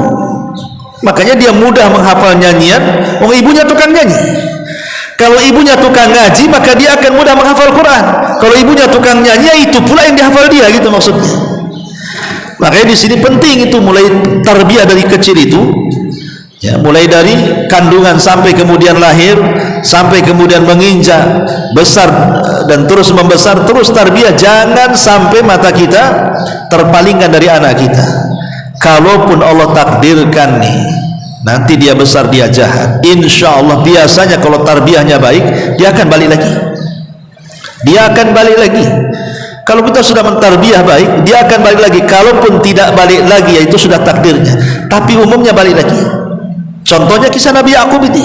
Makanya dia mudah menghafal nyanyian, ibunya tukang nyanyi. Kalau ibunya tukang ngaji, maka dia akan mudah menghafal Quran. Kalau ibunya tukang nyanyi, itu pula yang dihafal dia, gitu maksudnya. Makanya di sini penting itu mulai tarbiyah dari kecil itu, ya, mulai dari kandungan sampai kemudian lahir, sampai kemudian menginjak besar dan terus membesar, terus tarbiyah. Jangan sampai mata kita terpalingkan dari anak kita. Kalaupun Allah takdirkan nih nanti dia besar dia jahat, insya Allah biasanya kalau tarbiyahnya baik, dia akan balik lagi. Dia akan balik lagi. Kalau kita sudah mentarbiyah baik, dia akan balik lagi. Kalaupun tidak balik lagi, ya itu sudah takdirnya. Tapi umumnya balik lagi. Contohnya kisah Nabi Yakub ini.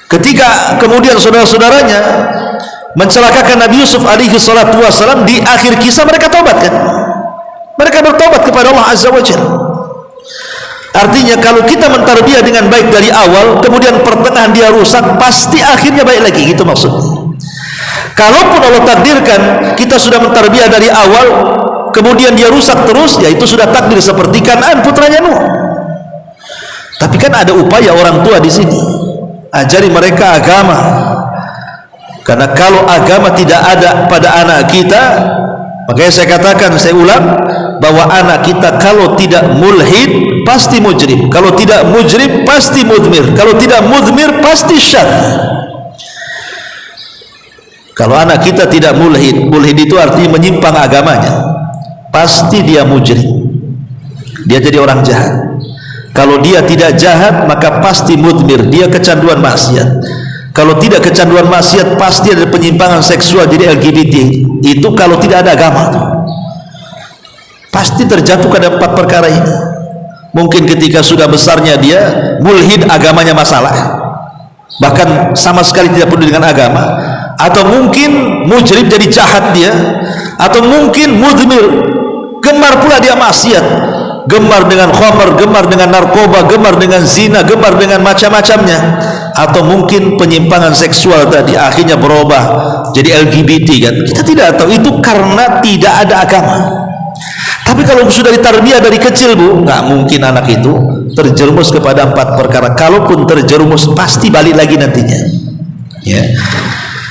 Ketika kemudian saudara-saudaranya mencelakakan Nabi Yusuf alaihi salatu wassalam, di akhir kisah mereka taubat kan? Mereka bertobat kepada Allah Azza wa Jalla. Artinya kalau kita mentarbiyah dengan baik dari awal, kemudian pertengahan dia rusak, pasti akhirnya baik lagi, gitu maksudnya. Kalaupun Allah takdirkan kita sudah mentarbiyah dari awal, kemudian dia rusak terus, ya itu sudah takdir, seperti Kan'an putranya Nuh. Tapi kan ada upaya orang tua di sini, ajari mereka agama. Karena kalau agama tidak ada pada anak kita, makanya saya katakan, saya ulang, bahwa anak kita kalau tidak mulhid pasti mujrim, kalau tidak mujrim pasti mudmir, kalau tidak mudmir pasti syad. Kalau anak kita tidak mulhid, mulhid itu artinya menyimpang agamanya, pasti dia mujrim, dia jadi orang jahat. Kalau dia tidak jahat, maka pasti mudmir, dia kecanduan maksiat. Kalau tidak kecanduan maksiat, pasti ada penyimpangan seksual, jadi LGBT. Itu kalau tidak ada agama tuh, pasti terjatuh pada 4 perkara ini. Mungkin ketika sudah besarnya dia mulhid, agamanya masalah, bahkan sama sekali tidak peduli dengan agama. Atau mungkin mujrim, jadi jahat dia. Atau mungkin mudmir, gemar pula dia maksiat, gemar dengan khamar, gemar dengan narkoba, gemar dengan zina, gemar dengan macam-macamnya. Atau mungkin penyimpangan seksual tadi, akhirnya berubah jadi LGBT kan. Kita tidak tahu, itu karena tidak ada agama. Tapi kalau sudah ditarbiyah dari kecil bu, nggak mungkin anak itu terjerumus kepada 4 perkara. Kalaupun terjerumus, pasti balik lagi nantinya, ya.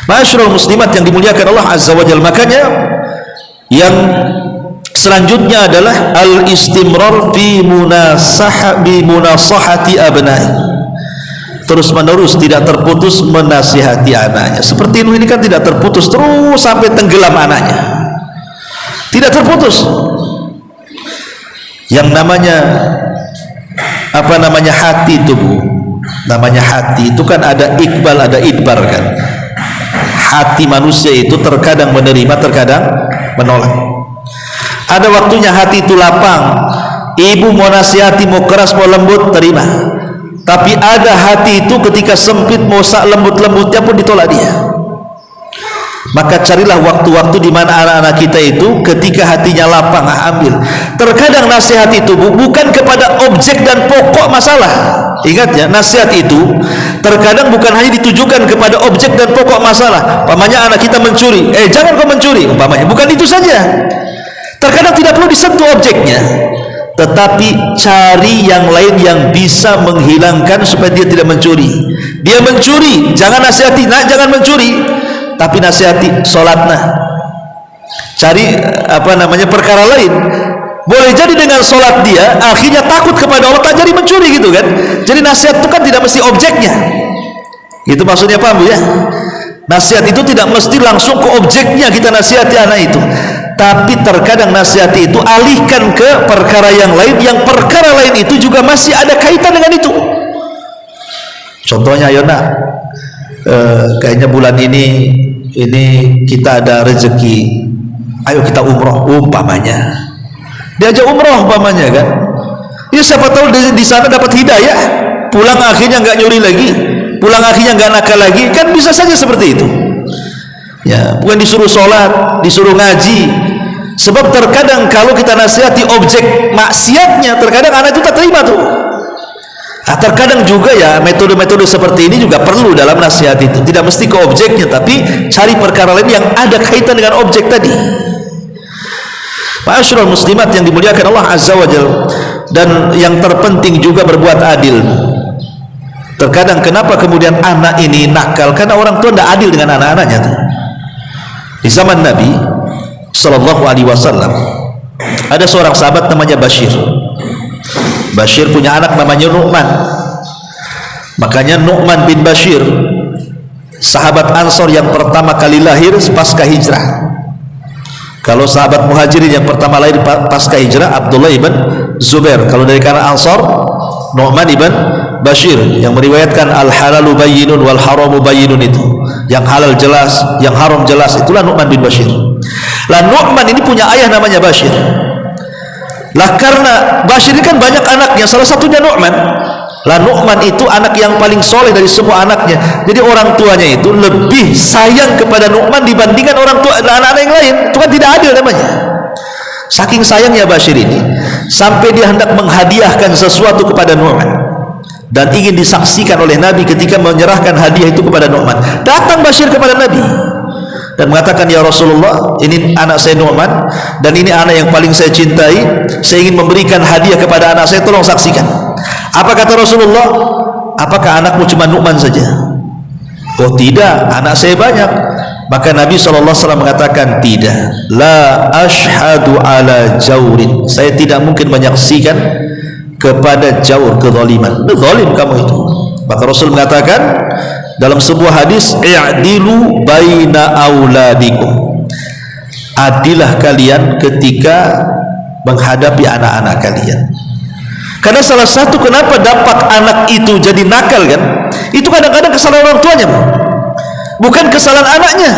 Ma'asyiral muslimat yang dimuliakan Allah Azza wa Jalla. Makanya yang Selanjutnya adalah al-istimrar fi munasahati abnai, terus menerus tidak terputus menasihati anaknya. Seperti Nuh ini kan tidak terputus, terus sampai tenggelam anaknya, tidak terputus. Yang namanya hati itu, Bu, namanya hati itu kan ada iqbal, ada idbar kan. Hati manusia itu terkadang menerima, terkadang menolak. Ada waktunya hati itu lapang, ibu mau nasihati, mau keras, mau lembut, terima. Tapi ada hati itu ketika sempit, mau sak lembut-lembutnya pun ditolak dia. Maka carilah waktu-waktu di mana anak-anak kita itu ketika hatinya lapang, ambil. Terkadang nasihat itu bukan kepada objek dan pokok masalah. Ingat ya, nasihat itu terkadang bukan hanya ditujukan kepada objek dan pokok masalah. Umpamanya anak kita mencuri, jangan kau mencuri, umpamanya. Bukan itu saja. Terkadang tidak perlu disentuh objeknya, tetapi cari yang lain yang bisa menghilangkan supaya dia tidak mencuri. Dia mencuri, jangan nasihati, nah jangan mencuri, tapi nasihati sholatnya. Cari perkara lain. Boleh jadi dengan sholat dia akhirnya takut kepada Allah, tak jadi mencuri gitu kan. Jadi nasihat itu kan tidak mesti objeknya. Itu maksudnya, paham Bu ya? Nasihat itu tidak mesti langsung ke objeknya kita nasihati anak itu, tapi terkadang nasihat itu alihkan ke perkara yang lain, yang perkara lain itu juga masih ada kaitan dengan itu. Contohnya, ayo nak, kayaknya bulan ini kita ada rezeki, ayo kita umroh, umpamanya. Diajak umroh umpamanya kan, ya siapa tahu di sana dapat hidayah, pulang akhirnya nggak nyuri lagi, pulang akhirnya nggak nakal lagi, kan bisa saja seperti itu. Ya, bukan disuruh sholat, disuruh ngaji. Sebab terkadang kalau kita nasihati objek maksiatnya, terkadang anak itu tak terima tuh. Terkadang juga ya metode-metode seperti ini juga perlu dalam nasihat itu. Tidak mesti ke objeknya, tapi cari perkara lain yang ada kaitan dengan objek tadi. Ma'asyiral muslimat yang dimuliakan Allah Azza wa Jalla, dan yang terpenting juga berbuat adil. Terkadang kenapa kemudian anak ini nakal? Karena orang tua tidak adil dengan anak-anaknya tuh. Di zaman Nabi Sallallahu Alaihi Wasallam ada seorang sahabat namanya Bashir. Bashir punya anak namanya Nu'man. Makanya Nu'man bin Bashir, sahabat Ansor yang pertama kali lahir pasca hijrah. Kalau sahabat Muhajirin yang pertama lahir pasca hijrah Abdullah ibn Zubair. Kalau dari kalangan Ansor, Nu'man ibn Bashir yang meriwayatkan al-halalu bayyinun wal haramu bayyinun, itu yang halal jelas, yang haram jelas, itulah Nu'man bin Bashir. Lah Nu'man ini punya ayah namanya Bashir. Lah karena Bashir ini kan banyak anaknya, salah satunya Nu'man. Lah Nu'man itu anak yang paling soleh dari semua anaknya. Jadi orang tuanya itu lebih sayang kepada Nu'man dibandingkan orang tua anak-anak yang lain. Itu kan tidak adil namanya. Saking sayangnya Bashir ini sampai dia hendak menghadiahkan sesuatu kepada Nu'man, dan ingin disaksikan oleh Nabi ketika menyerahkan hadiah itu kepada Nu'man. Datang Bashir kepada Nabi dan mengatakan, ya Rasulullah, ini anak saya Nu'man, dan ini anak yang paling saya cintai. Saya ingin memberikan hadiah kepada anak saya, tolong saksikan. Apa kata Rasulullah? Apakah anakmu cuma Nu'man saja? Oh tidak, anak saya banyak. Maka Nabi SAW mengatakan, tidak, la ashhadu ala jaurin, saya tidak mungkin menyaksikan kepada jaur, kezaliman. Zalim kamu itu. Maka Rasul mengatakan dalam sebuah hadis, i'dilu baina auladikum, adilah kalian ketika menghadapi anak-anak kalian. Karena salah satu kenapa dampak anak itu jadi nakal kan, itu kadang-kadang kesalahan orang tuanya, bukan kesalahan anaknya.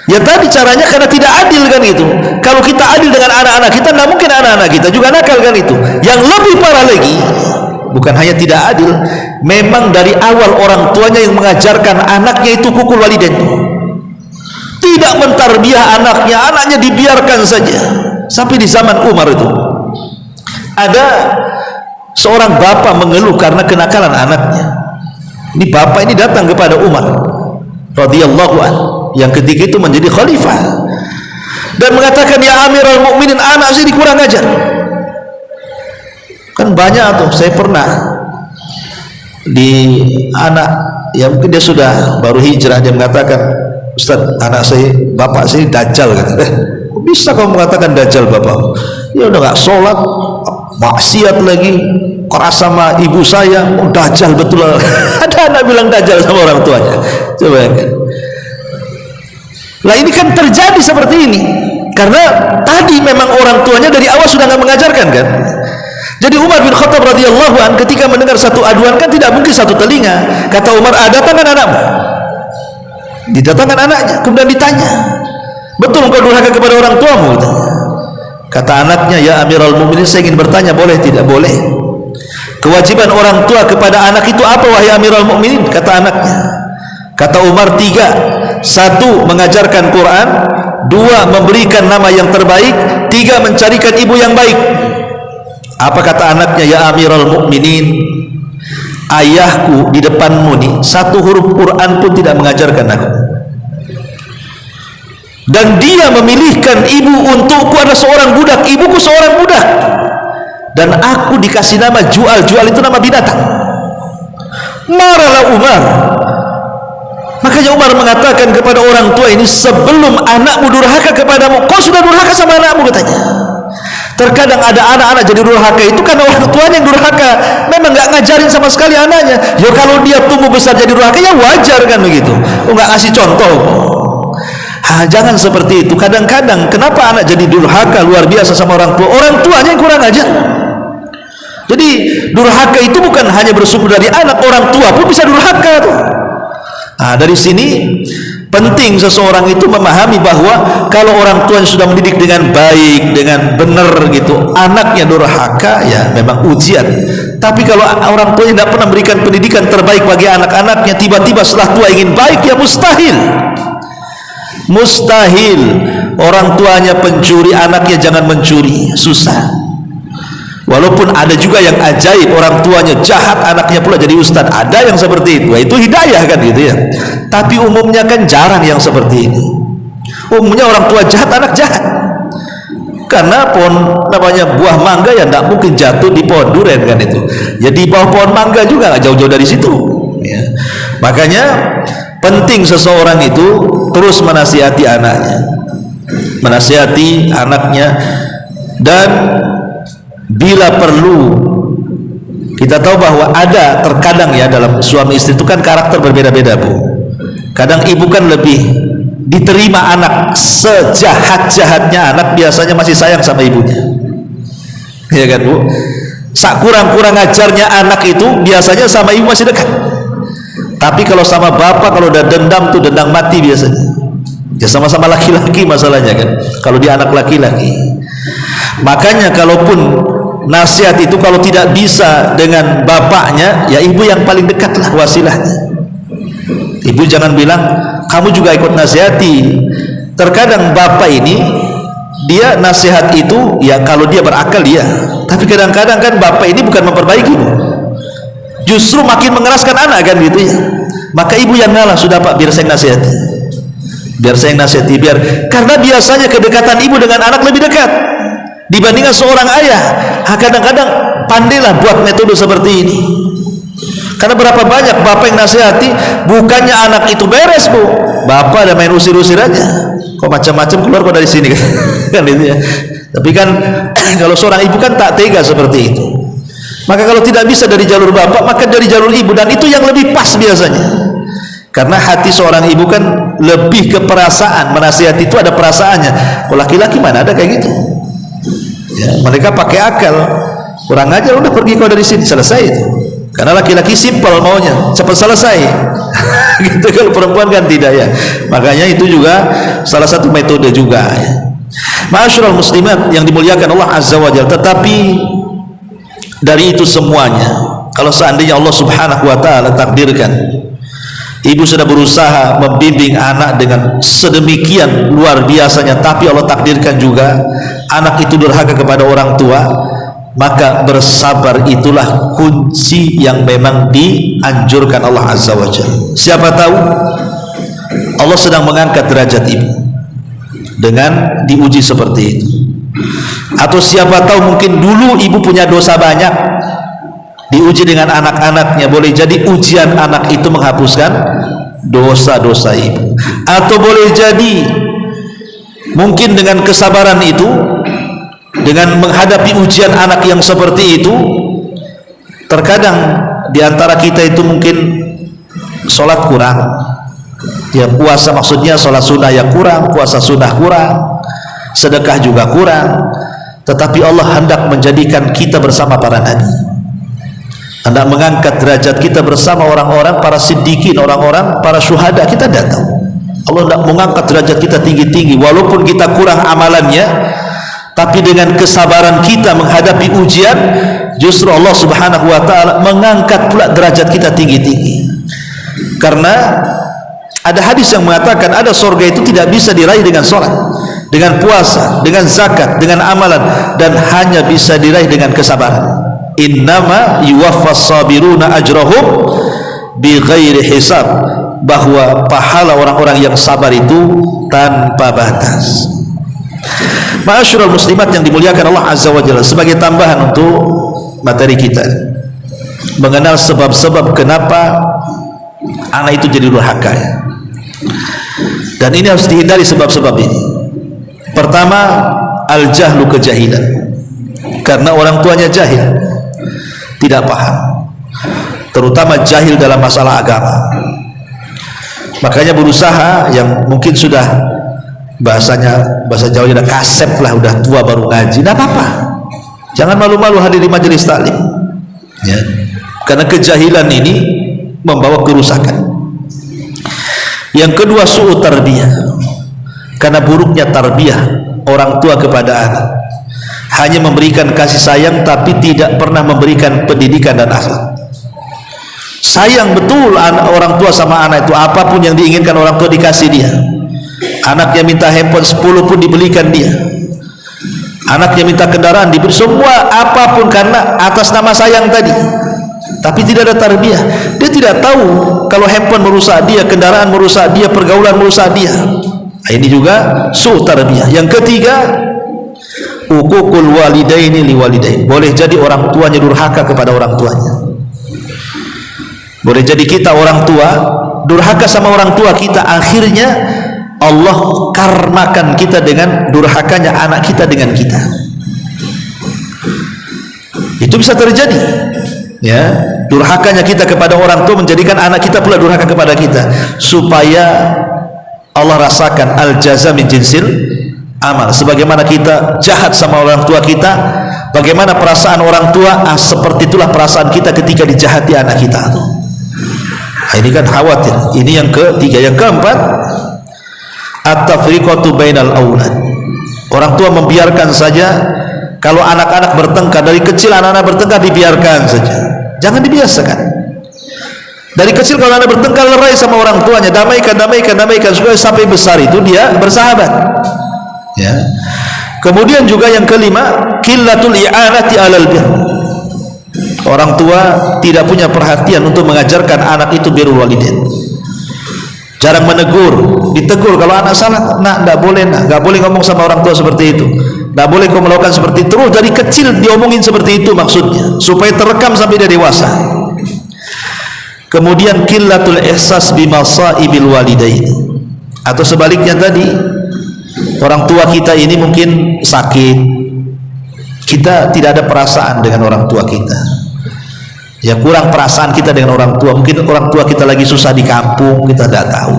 Ya tadi caranya karena tidak adil kan itu. Kalau kita adil dengan anak-anak kita, tidak mungkin anak-anak kita juga nakal kan itu. Yang lebih parah lagi, bukan hanya tidak adil, memang dari awal orang tuanya yang mengajarkan anaknya itu hukul walidain, tidak mentarbiah anaknya, anaknya dibiarkan saja. Sampai di zaman Umar itu ada seorang bapak mengeluh karena kenakalan anaknya. Ini bapak ini datang kepada Umar radhiyallahu anhu yang ketika itu menjadi khalifah dan mengatakan, ya Amirul Mukminin, anak saya dikurang ajar. Kan banyak tuh, saya pernah di anak ya mungkin dia sudah baru hijrah, dia mengatakan, Ustaz, anak saya, bapak saya dajjal, kata. Bisa kau mengatakan dajjal bapak? Ya udah nggak sholat, maksiat lagi, keras sama ibu saya, oh dajjal betul. Ada anak bilang dajjal sama orang tuanya. Coba ya kan. Lah ini kan terjadi seperti ini karena tadi memang orang tuanya dari awal sudah nggak mengajarkan kan. Jadi Umar bin Khattab radhiyallahu an ketika mendengar satu aduan kan tidak mungkin satu telinga. Kata Umar, datangkan anakmu. Didatangkan anaknya, kemudian ditanya, betul engkau durhaka kepada orang tuamu? Kata anaknya, ya Amirul Mukminin, saya ingin bertanya, boleh tidak? Boleh. Kewajiban orang tua kepada anak itu apa wahai Amirul Mukminin? Kata anaknya. Kata Umar, 3. 1. Mengajarkan Quran. 2. Memberikan nama yang terbaik. 3. Mencarikan ibu yang baik. Apa kata anaknya? Ya Amirul Mukminin, ayahku di depanmu nih 1 huruf Quran pun tidak mengajarkan aku, dan dia memilihkan ibu untukku adalah seorang budak, ibuku seorang budak, dan aku dikasih nama Jual. Jual itu nama binatang. Marahlah Umar. Makanya Umar mengatakan kepada orang tua ini, sebelum anakmu durhaka kepadamu, kau sudah durhaka sama anakmu, katanya. Terkadang ada anak-anak jadi durhaka itu karena orang tuanya yang durhaka, memang nggak ngajarin sama sekali anaknya. Ya kalau dia tumbuh besar jadi durhaka ya wajar kan begitu. Oh, nggak ngasih contoh. Jangan seperti itu. Kadang-kadang kenapa anak jadi durhaka luar biasa sama orang tua? Orang tuanya yang kurang ajar. Jadi durhaka itu bukan hanya bersumber dari anak, orang tua pun bisa durhaka tuh. Dari sini penting seseorang itu memahami bahwa kalau orang tua sudah mendidik dengan baik, dengan benar gitu, anaknya durhaka, ya memang ujian. Tapi kalau orang tuanya tidak pernah memberikan pendidikan terbaik bagi anak-anaknya, tiba-tiba setelah tua ingin baik, ya mustahil. Mustahil. Orang tuanya pencuri, anaknya jangan mencuri, susah. Walaupun ada juga yang ajaib, orang tuanya jahat, anaknya pula jadi ustadz, ada yang seperti itu. Itu hidayah kan gitu ya. Tapi umumnya kan jarang yang seperti ini. Umumnya orang tua jahat, anak jahat. Karena pohon namanya buah mangga ya tidak mungkin jatuh di pohon durian kan itu. Jadi bawah pohon mangga juga nggak jauh-jauh dari situ. Ya. Makanya penting seseorang itu terus menasihati anaknya, menasihati anaknya, dan bila perlu, kita tahu bahwa ada terkadang ya dalam suami istri itu kan karakter berbeda-beda Bu. Kadang ibu kan lebih diterima anak, sejahat-jahatnya anak biasanya masih sayang sama ibunya, ya kan Bu. Kurang-kurang ajarnya anak itu biasanya sama ibu masih dekat. Tapi kalau sama bapak, kalau udah dendam tuh dendam mati biasanya. Ya sama-sama laki-laki masalahnya kan, kalau dia anak laki-laki. Makanya kalaupun nasihat itu kalau tidak bisa dengan bapaknya, ya ibu yang paling dekat lah wasilahnya. Ibu jangan bilang kamu juga ikut nasihati. Terkadang bapak ini dia nasihat itu ya kalau dia berakal dia, tapi kadang-kadang kan bapak ini bukan memperbaiki, justru makin mengeraskan anak kan gitu ya. Maka ibu yang ngalah, sudah Pak biar saya nasihati, biar saya nasihati, biar, karena biasanya kedekatan ibu dengan anak lebih dekat dibandingkan seorang ayah. Kadang-kadang pandailah buat metode seperti ini, karena berapa banyak bapak yang nasihati, bukannya anak itu beres Bu, bapak ada main usir-usir aja, kok macam-macam keluar kok dari sini kan itu ya. Tapi kan kalau seorang ibu kan tak tega seperti itu. Maka kalau tidak bisa dari jalur bapak, maka dari jalur ibu, dan itu yang lebih pas biasanya. Karena hati seorang ibu kan lebih ke perasaan, menasihati itu ada perasaannya. Kalau laki-laki mana ada kayak gitu ya, mereka pakai akal, kurang ajar udah pergi kau dari sini, selesai itu. Karena laki-laki simpel maunya cepat selesai gitu. Kalau perempuan kan tidak ya. Makanya itu juga salah satu metode juga ya. Ma'asyiral muslimat yang dimuliakan Allah Azza wa Jalla. Tetapi dari itu semuanya, kalau seandainya Allah Subhanahu wa taala takdirkan ibu sudah berusaha membimbing anak dengan sedemikian luar biasanya, tapi Allah takdirkan juga anak itu durhaka kepada orang tua, maka bersabar itulah kunci yang memang dianjurkan Allah Azza wa Jalla. Siapa tahu Allah sedang mengangkat derajat ibu dengan diuji seperti itu. Atau siapa tahu mungkin dulu ibu punya dosa banyak, diuji dengan anak-anaknya, boleh jadi ujian anak itu menghapuskan dosa-dosa ibu. Atau boleh jadi Mungkin dengan kesabaran itu, dengan menghadapi ujian anak yang seperti itu, terkadang di antara kita itu mungkin sholat kurang, ya puasa maksudnya sholat sunnah yang kurang, puasa sunnah kurang, sedekah juga kurang, tetapi Allah hendak menjadikan kita bersama para nabi, hendak mengangkat derajat kita bersama orang-orang para siddiqin, orang-orang para syuhada. Kita tidak tahu, Allah hendak mengangkat derajat kita tinggi-tinggi walaupun kita kurang amalannya, tapi dengan kesabaran kita menghadapi ujian, justru Allah subhanahu wa ta'ala mengangkat pula derajat kita tinggi-tinggi. Karena ada hadis yang mengatakan ada surga itu tidak bisa diraih dengan sholat, dengan puasa, dengan zakat, dengan amalan, dan hanya bisa diraih dengan kesabaran. Innama yuwaffas sabiruna ajrahum bighairi hisab, bahwa pahala orang-orang yang sabar itu tanpa batas. Ma'asyiral muslimat yang dimuliakan Allah Azza wa Jalla, sebagai tambahan untuk materi kita mengenal sebab-sebab kenapa anak itu jadi durhaka, ya. Dan ini harus dihindari sebab-sebab ini. Pertama, al-jahlu, kejahilan, karena orang tuanya jahil, tidak paham, terutama jahil dalam masalah agama. Makanya berusaha, yang mungkin sudah bahasa Jawanya udah kasep lah, udah tua baru ngaji, tidak apa-apa, jangan malu-malu hadir di majelis taklim, ya. Karena kejahilan ini membawa kerusakan. Yang kedua, su'u tarbiyah, karena buruknya tarbiyah orang tua kepada anak, hanya memberikan kasih sayang tapi tidak pernah memberikan pendidikan dan akhlak. Sayang betul orang tua sama anak itu, apapun yang diinginkan orang tua dikasih dia. Anaknya minta handphone 10 pun dibelikan dia, anaknya minta kendaraan diberi, semua apapun karena atas nama sayang tadi. Tapi tidak ada tarbiyah. Dia tidak tahu kalau handphone merusak dia, kendaraan merusak dia, pergaulan merusak dia. Ini juga su' tarbiyah. Yang ketiga, uququl walidaini liwalidain. Boleh jadi orang tuanya durhaka kepada orang tuanya. Boleh jadi kita orang tua durhaka sama orang tua kita, akhirnya Allah karmakan kita dengan durhakanya anak kita dengan kita. Itu bisa terjadi, ya. Durhakanya kita kepada orang tua menjadikan anak kita pula durhaka kepada kita, supaya Allah rasakan al-jaza min jinsil amal. Sebagaimana kita jahat sama orang tua kita, bagaimana perasaan orang tua, seperti itulah perasaan kita ketika dijahati anak kita. Ini kan khawatir. Ini yang ketiga. Yang keempat, at-tafriqatu bainal aulad. Orang tua membiarkan saja kalau anak-anak bertengkar. Dari kecil anak-anak bertengkar, dibiarkan saja, jangan dibiasakan. Dari kecil kalau anak bertengkar, lerai sama orang tuanya, damaikan supaya sampai besar itu dia bersahabat, ya. Kemudian juga yang kelima, qillatul i'anati 'alal bir. Orang tua tidak punya perhatian untuk mengajarkan anak itu birrul walidain. Jarang menegur, ditegur kalau anak salah, nak, tidak boleh, nak, nggak boleh ngomong sama orang tua seperti itu, tidak boleh kau melakukan seperti itu. Terus dari kecil diomongin seperti itu, maksudnya supaya terekam sampai dia dewasa. Kemudian qillatul ihsas bimasaibil walidain, atau sebaliknya tadi, orang tua kita ini mungkin sakit, kita tidak ada perasaan dengan orang tua kita, ya, kurang perasaan kita dengan orang tua. Mungkin orang tua kita lagi susah di kampung, kita tidak tahu.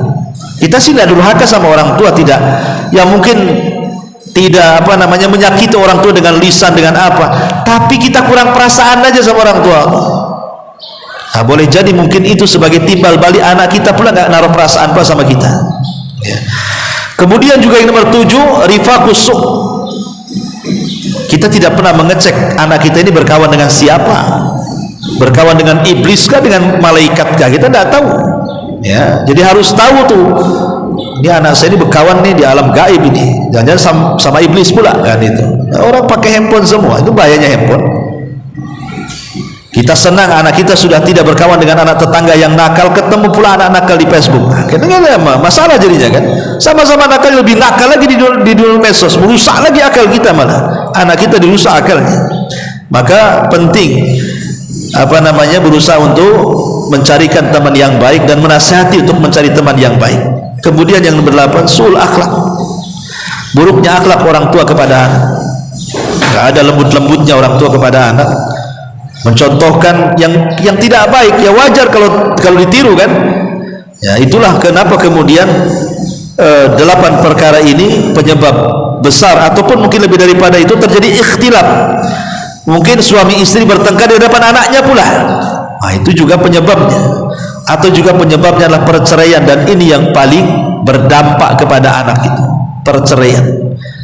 Kita sih tidak durhaka sama orang tua, tidak, ya mungkin tidak menyakiti orang tua dengan lisan, dengan apa, tapi kita kurang perasaan aja sama orang tua. Nah, boleh jadi mungkin itu sebagai timbal balik anak kita pula nggak naruh perasaan apa sama kita, ya. Kemudian juga yang nomor 7, rifaqus su'. Kita tidak pernah mengecek anak kita ini berkawan dengan siapa, berkawan dengan iblis kah, dengan malaikat kah, kita tidak tahu, ya. Jadi harus tahu tuh, ini anak saya ini berkawan nih di alam gaib ini, jangan-jangan sama iblis pula kan itu. Nah, orang pakai handphone semua, itu bahayanya handphone. Kita senang anak kita sudah tidak berkawan dengan anak tetangga yang nakal, ketemu pula anak nakal di Facebook. Nah, masalah jadinya kan, sama-sama nakal, lebih nakal lagi di dunia medsos, merusak lagi akal kita, malah anak kita dirusak akalnya. Maka penting berusaha untuk mencarikan teman yang baik dan menasihati untuk mencari teman yang baik. Kemudian yang nomor 8, sul akhlak. Buruknya akhlak orang tua kepada anak. Tidak ada lembut-lembutnya orang tua kepada anak. Mencontohkan yang tidak baik, ya wajar kalau ditiru kan. Ya, itulah kenapa kemudian 8 perkara ini penyebab besar, ataupun mungkin lebih daripada itu, terjadi ikhtilaf. Mungkin suami istri bertengkar di hadapan anaknya pula. Nah, itu juga penyebabnya. Atau juga penyebabnya adalah perceraian, dan ini yang paling berdampak kepada anak itu. Perceraian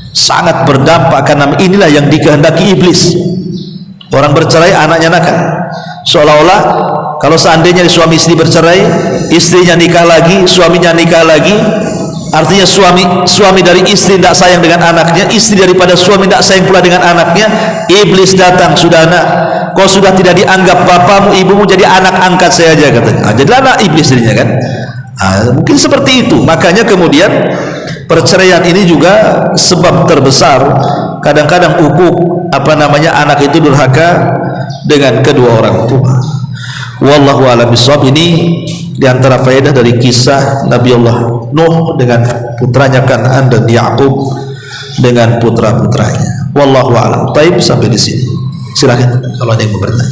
sangat berdampak, karena inilah yang dikehendaki iblis. Orang bercerai, anaknya nakal. Seolah-olah kalau seandainya suami istri bercerai, istrinya nikah lagi, suaminya nikah lagi, artinya suami dari istri tidak sayang dengan anaknya, istri daripada suami tidak sayang pula dengan anaknya. Iblis datang, sudah nak, kau sudah tidak dianggap bapamu ibumu, jadi anak angkat saya aja, katanya. Jadilah anak iblis dirinya kan. Mungkin seperti itu. Makanya kemudian perceraian ini juga sebab terbesar. Kadang-kadang anak itu durhaka dengan kedua orang tua. Wallahu a'lam bishawab. Ini diantara faedah dari kisah Nabi Allah Nuh dengan putranya Kan'an dan Ya'qub dengan putra-putranya. Wallahu a'lam. Baik, sampai di sini. Silakan kalau ada yang mau bertanya.